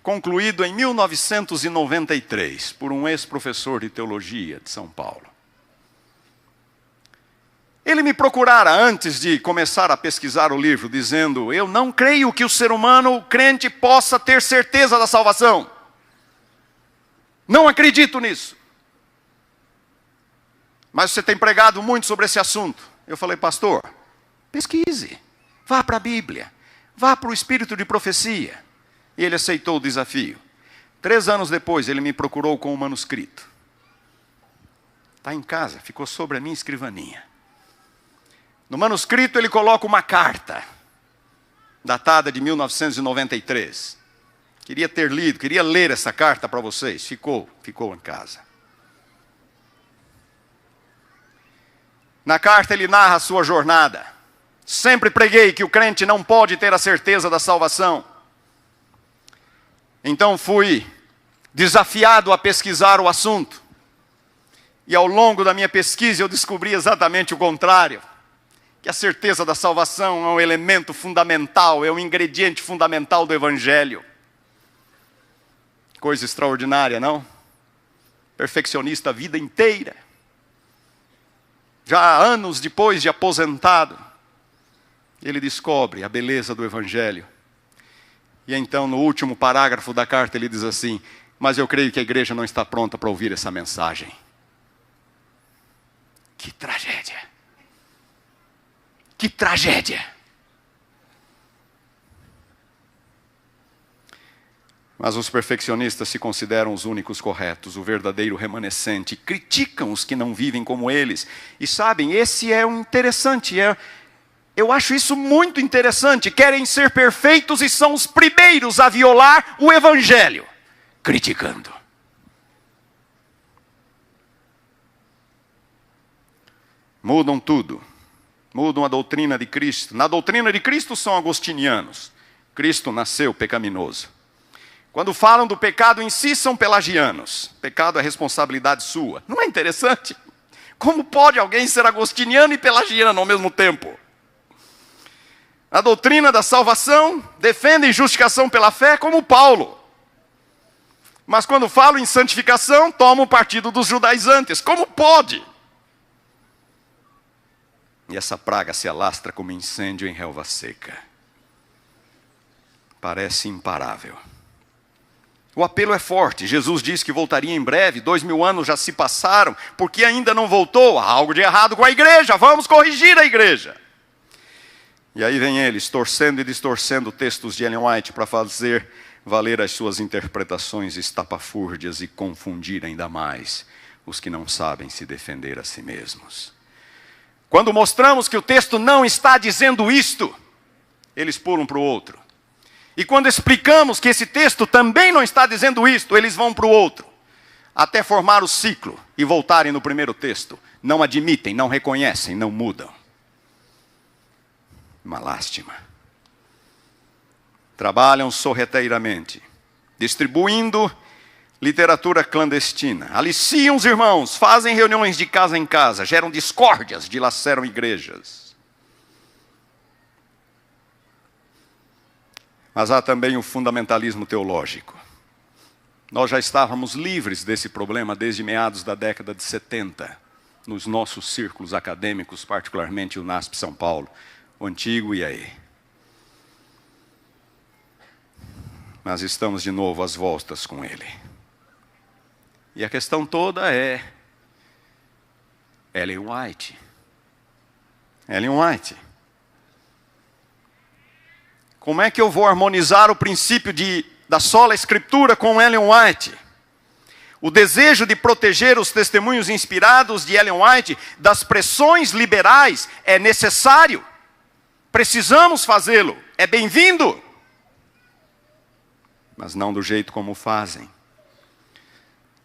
concluído em 1993 por um ex-professor de teologia de São Paulo. Ele me procurara antes de começar a pesquisar o livro, dizendo: eu não creio que o ser humano, o crente, possa ter certeza da salvação. Não acredito nisso. Mas você tem pregado muito sobre esse assunto. Eu falei: pastor, pesquise, vá para a Bíblia, vá para o espírito de profecia. E ele aceitou o desafio. 3 anos depois, ele me procurou com um manuscrito. Está em casa, ficou sobre a minha escrivaninha. No manuscrito ele coloca uma carta, datada de 1993. Queria ter lido, queria ler essa carta para vocês. Ficou em casa. Na carta ele narra a sua jornada. Sempre preguei que o crente não pode ter a certeza da salvação. Então fui desafiado a pesquisar o assunto. E ao longo da minha pesquisa eu descobri exatamente o contrário. Que a certeza da salvação é um elemento fundamental, é um ingrediente fundamental do Evangelho. Coisa extraordinária, não? Perfeccionista a vida inteira. Já há anos depois de aposentado, ele descobre a beleza do Evangelho. E então, no último parágrafo da carta, ele diz assim: mas eu creio que a igreja não está pronta para ouvir essa mensagem. Que tragédia! Que tragédia! Mas os perfeccionistas se consideram os únicos corretos, o verdadeiro remanescente. Criticam os que não vivem como eles. E sabem, esse é um interessante, eu acho isso muito interessante. Querem ser perfeitos e são os primeiros a violar o Evangelho, criticando. Mudam tudo. Mudam a doutrina de Cristo. Na doutrina de Cristo são agostinianos. Cristo nasceu pecaminoso. Quando falam do pecado em si, são pelagianos. Pecado é responsabilidade sua. Não é interessante? Como pode alguém ser agostiniano e pelagiano ao mesmo tempo? A doutrina da salvação defende justificação pela fé como Paulo. Mas quando falam em santificação, tomam o partido dos judaizantes. Como pode? E essa praga se alastra como incêndio em relva seca. Parece imparável. O apelo é forte. Jesus disse que voltaria em breve. 2000 anos já se passaram. Por que ainda não voltou? Há algo de errado com a igreja. Vamos corrigir a igreja. E aí vem eles, torcendo e distorcendo textos de Ellen White para fazer valer as suas interpretações estapafúrdias e confundir ainda mais os que não sabem se defender a si mesmos. Quando mostramos que o texto não está dizendo isto, eles pulam para o outro. E quando explicamos que esse texto também não está dizendo isto, eles vão para o outro. Até formar o ciclo e voltarem no primeiro texto. Não admitem, não reconhecem, não mudam. Uma lástima. Trabalham sorrateiramente, distribuindo literatura clandestina. Aliciam os irmãos, fazem reuniões de casa em casa, geram discórdias, dilaceram igrejas. Mas há também o fundamentalismo teológico. Nós já estávamos livres desse problema desde meados da década de 70, nos nossos círculos acadêmicos, particularmente o NASP São Paulo, o antigo IAE. mas estamos de novo às voltas com ele. E a questão toda é Ellen White. Ellen White. Como é que eu vou harmonizar o princípio da sola escritura com Ellen White? O desejo de proteger os testemunhos inspirados de Ellen White das pressões liberais é necessário. Precisamos fazê-lo. É bem-vindo. Mas não do jeito como fazem.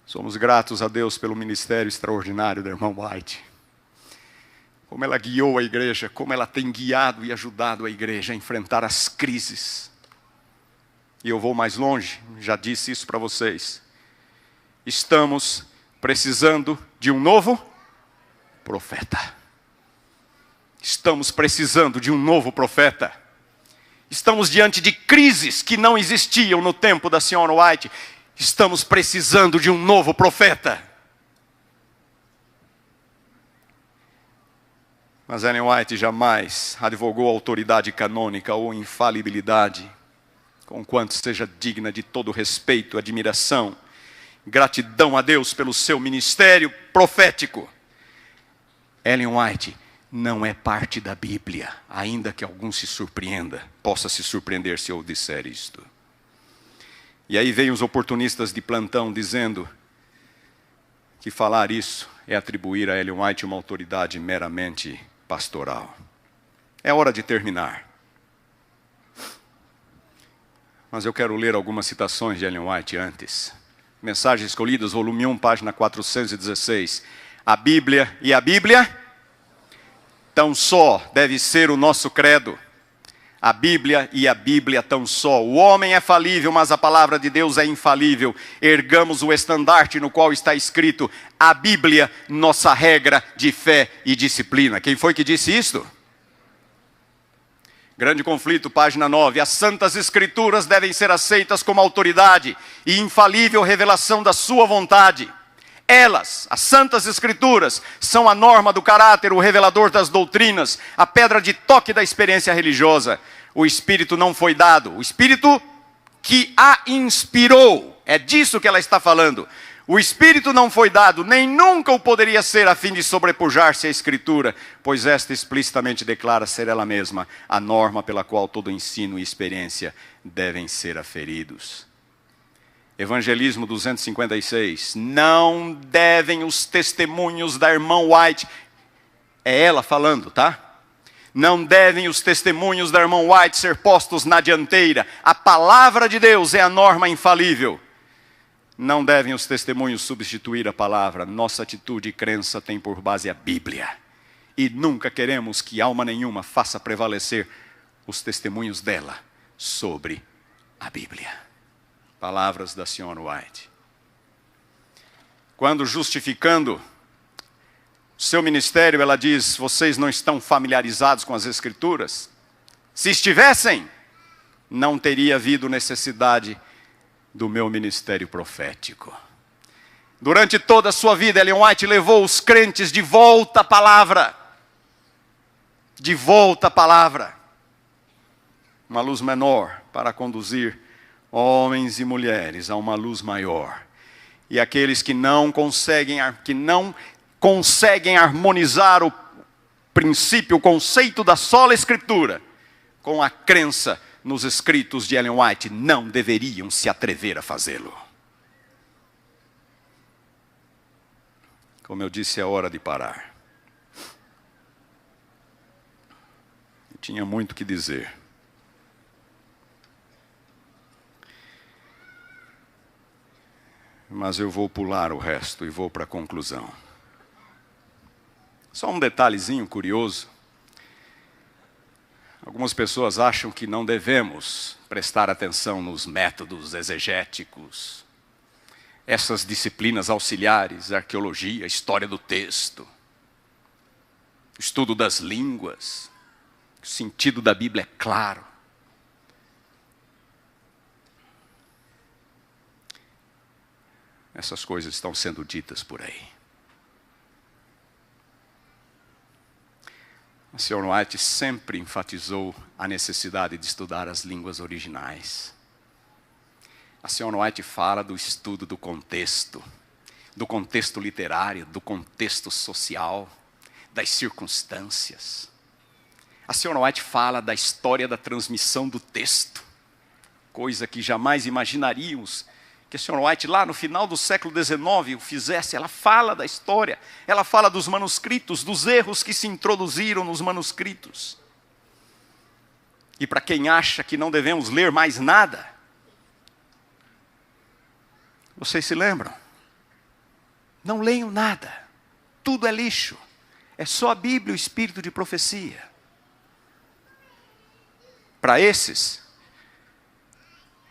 Somos gratos a Deus pelo ministério extraordinário da irmã White. Como ela guiou a igreja, como ela tem guiado e ajudado a igreja a enfrentar as crises. E eu vou mais longe, já disse isso para vocês. Estamos precisando de um novo profeta. Estamos precisando de um novo profeta. Estamos diante de crises que não existiam no tempo da senhora White. Estamos precisando de um novo profeta. Mas Ellen White jamais advogou autoridade canônica ou infalibilidade, conquanto seja digna de todo respeito, admiração, gratidão a Deus pelo seu ministério profético. Ellen White não é parte da Bíblia, ainda que algum possa se surpreender se eu disser isto. E aí vem os oportunistas de plantão dizendo que falar isso é atribuir a Ellen White uma autoridade meramente pastoral. É hora de terminar. Mas eu quero ler algumas citações de Ellen White antes. Mensagens Escolhidas, volume 1, página 416. A Bíblia e a Bíblia tão só deve ser o nosso credo. A Bíblia e a Bíblia tão só. O homem é falível, mas a palavra de Deus é infalível. Ergamos o estandarte no qual está escrito: a Bíblia, nossa regra de fé e disciplina. Quem foi que disse isto? Grande Conflito, página 9. As Santas Escrituras devem ser aceitas como autoridade e infalível revelação da sua vontade. Elas, as Santas Escrituras, são a norma do caráter, o revelador das doutrinas, a pedra de toque da experiência religiosa. O Espírito não foi dado, o Espírito que a inspirou. É disso que ela está falando. O Espírito não foi dado, nem nunca o poderia ser, a fim de sobrepujar-se à Escritura, pois esta explicitamente declara ser ela mesma a norma pela qual todo ensino e experiência devem ser aferidos. Evangelismo 256. Não devem os testemunhos da irmã White, é ela falando, tá? Não devem os testemunhos da irmã White ser postos na dianteira. A palavra de Deus é a norma infalível. Não devem os testemunhos substituir a palavra. Nossa atitude e crença tem por base a Bíblia. E nunca queremos que alma nenhuma faça prevalecer os testemunhos dela sobre a Bíblia. Palavras da senhora White. Quando justificando seu ministério, ela diz: vocês não estão familiarizados com as Escrituras? Se estivessem, não teria havido necessidade do meu ministério profético. Durante toda a sua vida, Ellen White levou os crentes de volta à palavra. De volta à palavra. Uma luz menor para conduzir homens e mulheres a uma luz maior. E aqueles que não conseguem harmonizar o princípio, o conceito da sola Escritura com a crença nos escritos de Ellen White, não deveriam se atrever a fazê-lo. Como eu disse, é hora de parar. Eu tinha muito que dizer. Mas eu vou pular o resto e vou para a conclusão. Só um detalhezinho curioso. Algumas pessoas acham que não devemos prestar atenção nos métodos exegéticos, essas disciplinas auxiliares, arqueologia, história do texto, estudo das línguas. O sentido da Bíblia é claro. Essas coisas estão sendo ditas por aí. A senhora White sempre enfatizou a necessidade de estudar as línguas originais. A senhora White fala do estudo do contexto literário, do contexto social, das circunstâncias. A senhora White fala da história da transmissão do texto, coisa que jamais imaginaríamos que a senhora White, lá no final do século XIX, o fizesse. Ela fala da história, ela fala dos manuscritos, dos erros que se introduziram nos manuscritos. E para quem acha que não devemos ler mais nada, vocês se lembram? Não leiam nada, tudo é lixo, é só a Bíblia e o espírito de profecia. Para esses,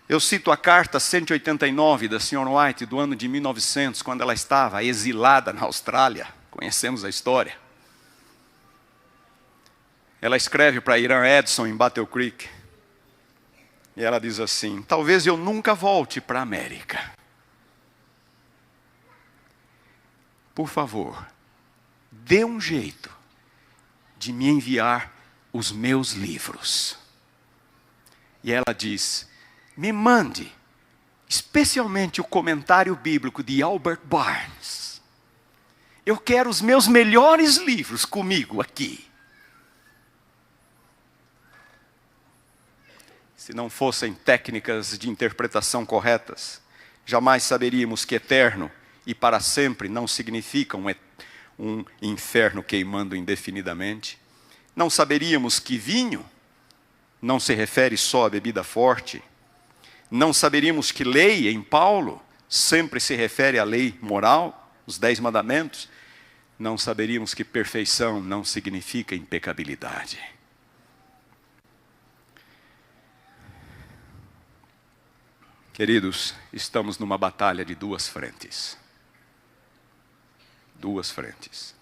eu cito a carta 189 da senhora White, do ano de 1900, quando ela estava exilada na Austrália. Conhecemos a história. Ela escreve para Hiram Edson, em Battle Creek. E ela diz assim: talvez eu nunca volte para a América. Por favor, dê um jeito de me enviar os meus livros. E ela diz: me mande, especialmente o comentário bíblico de Albert Barnes. Eu quero os meus melhores livros comigo aqui. Se não fossem técnicas de interpretação corretas, jamais saberíamos que eterno e para sempre não significam um inferno queimando indefinidamente. Não saberíamos que vinho não se refere só à bebida forte. Não saberíamos que lei, em Paulo, sempre se refere à lei moral, os 10 mandamentos. Não saberíamos que perfeição não significa impecabilidade. Queridos, estamos numa batalha de duas frentes. Duas frentes.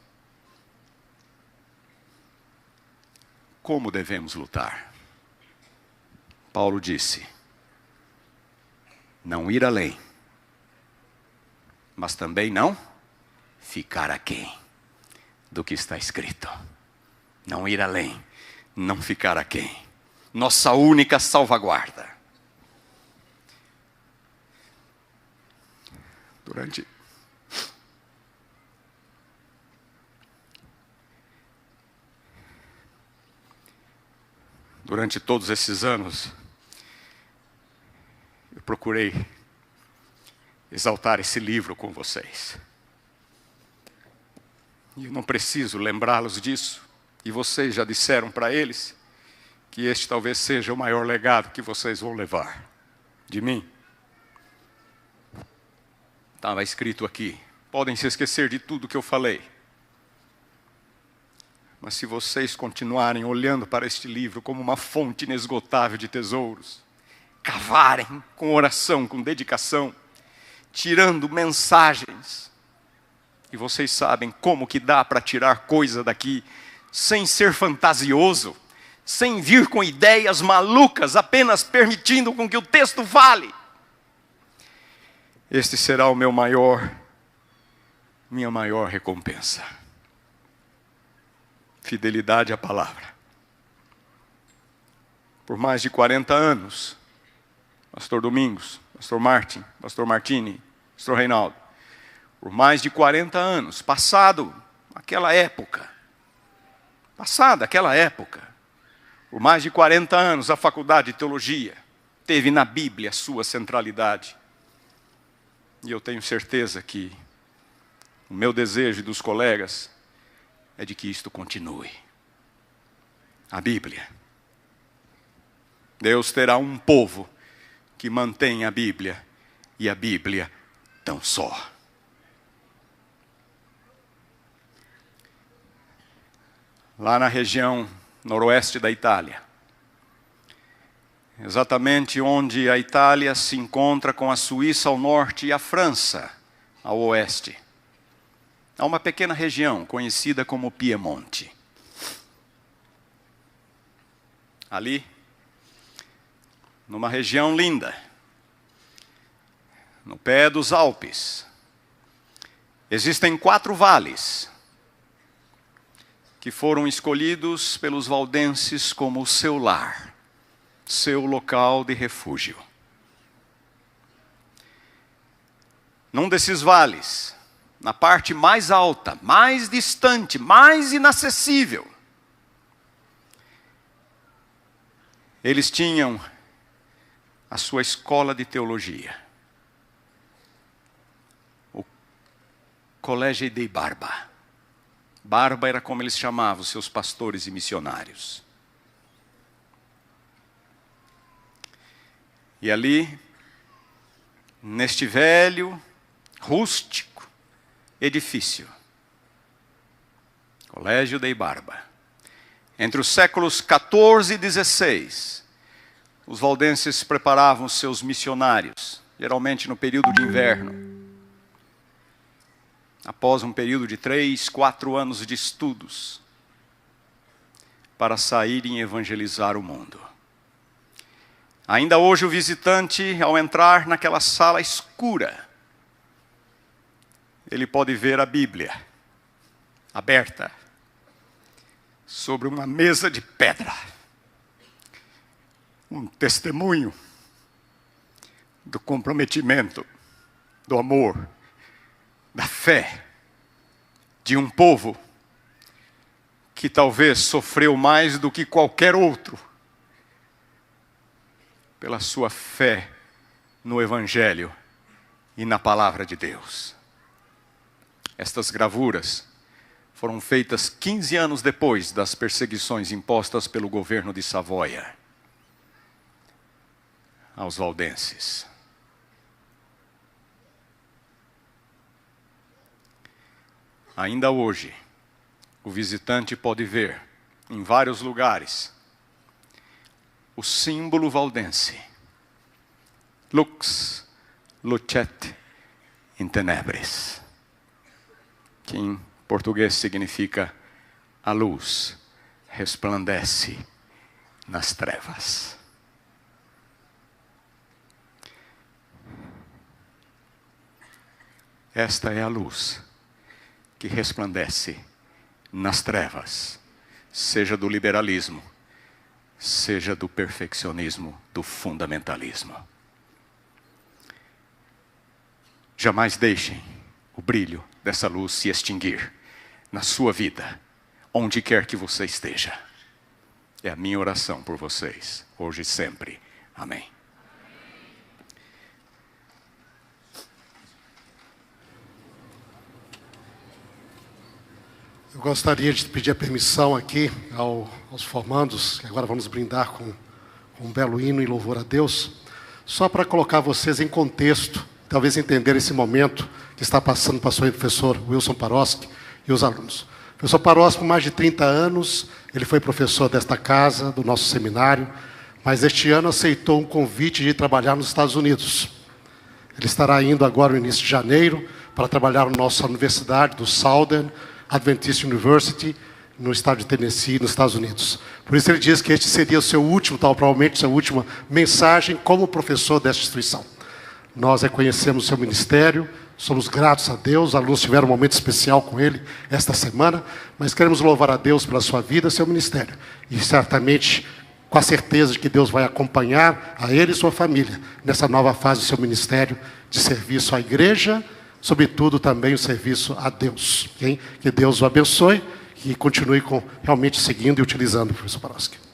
Como devemos lutar? Paulo disse: não ir além, mas também não ficar aquém do que está escrito. Não ir além, não ficar aquém. Nossa única salvaguarda. Durante todos esses anos, eu procurei exaltar esse livro com vocês. E eu não preciso lembrá-los disso. E vocês já disseram para eles que este talvez seja o maior legado que vocês vão levar de mim. Estava escrito aqui. Podem se esquecer de tudo que eu falei. Mas se vocês continuarem olhando para este livro como uma fonte inesgotável de tesouros, cavarem com oração, com dedicação, tirando mensagens, e vocês sabem como que dá para tirar coisa daqui sem ser fantasioso, sem vir com ideias malucas, apenas permitindo com que o texto fale. Este será minha maior recompensa. Fidelidade à palavra. Por mais de 40 anos, Pastor Domingos, Pastor Martin, Pastor Martini, Pastor Reinaldo, por mais de 40 anos, passada aquela época, por mais de 40 anos, a faculdade de teologia teve na Bíblia a sua centralidade. E eu tenho certeza que o meu desejo e dos colegas é de que isto continue. A Bíblia. Deus terá um povo que mantém a Bíblia, e a Bíblia tão só. Lá na região noroeste da Itália, exatamente onde a Itália se encontra com a Suíça ao norte e a França ao oeste, há uma pequena região conhecida como Piemonte. Ali, numa região linda, no pé dos Alpes, existem 4 vales que foram escolhidos pelos valdenses como o seu lar, seu local de refúgio. num desses vales, na parte mais alta, mais distante, mais inacessível, eles tinham a sua escola de teologia, o Colégio dei Barba. Barba era como eles chamavam os seus pastores e missionários. E ali, neste velho, rústico edifício, Colégio dei Barba, entre os séculos 14 e 16, os valdenses preparavam seus missionários, geralmente no período de inverno, após um período de 3, 4 anos de estudos, para saírem e evangelizar o mundo. Ainda hoje o visitante, ao entrar naquela sala escura, ele pode ver a Bíblia aberta sobre uma mesa de pedra. Um testemunho do comprometimento, do amor, da fé de um povo que talvez sofreu mais do que qualquer outro pela sua fé no Evangelho e na Palavra de Deus. Estas gravuras foram feitas 15 anos depois das perseguições impostas pelo governo de Savoia aos valdenses. Ainda hoje, o visitante pode ver, em vários lugares, o símbolo valdense, Lux lucet in tenebris, que em português significa a luz resplandece nas trevas. Esta é a luz que resplandece nas trevas, seja do liberalismo, seja do perfeccionismo, do fundamentalismo. Jamais deixem o brilho dessa luz se extinguir na sua vida, onde quer que você esteja. É a minha oração por vocês, hoje e sempre. Amém.
Eu gostaria de pedir a permissão aqui aos formandos, que agora vamos brindar com um belo hino em louvor a Deus, só para colocar vocês em contexto, talvez entender esse momento que está passando para o professor Wilson Paroski e os alunos. O professor Paroski, por mais de 30 anos, ele foi professor desta casa, do nosso seminário, mas este ano aceitou um convite de trabalhar nos Estados Unidos. Ele estará indo agora no início de janeiro para trabalhar na nossa universidade do Southern Adventist University, no estado de Tennessee, nos Estados Unidos. Por isso ele diz que este seria o seu último, provavelmente, sua última mensagem como professor desta instituição. Nós reconhecemos o seu ministério, somos gratos a Deus, os alunos tiveram um momento especial com ele esta semana, mas queremos louvar a Deus pela sua vida e seu ministério. E certamente, com a certeza de que Deus vai acompanhar a ele e sua família nessa nova fase do seu ministério de serviço à igreja, sobretudo também o serviço a Deus. Okay? Que Deus o abençoe e continue realmente seguindo e utilizando o professor Paroski.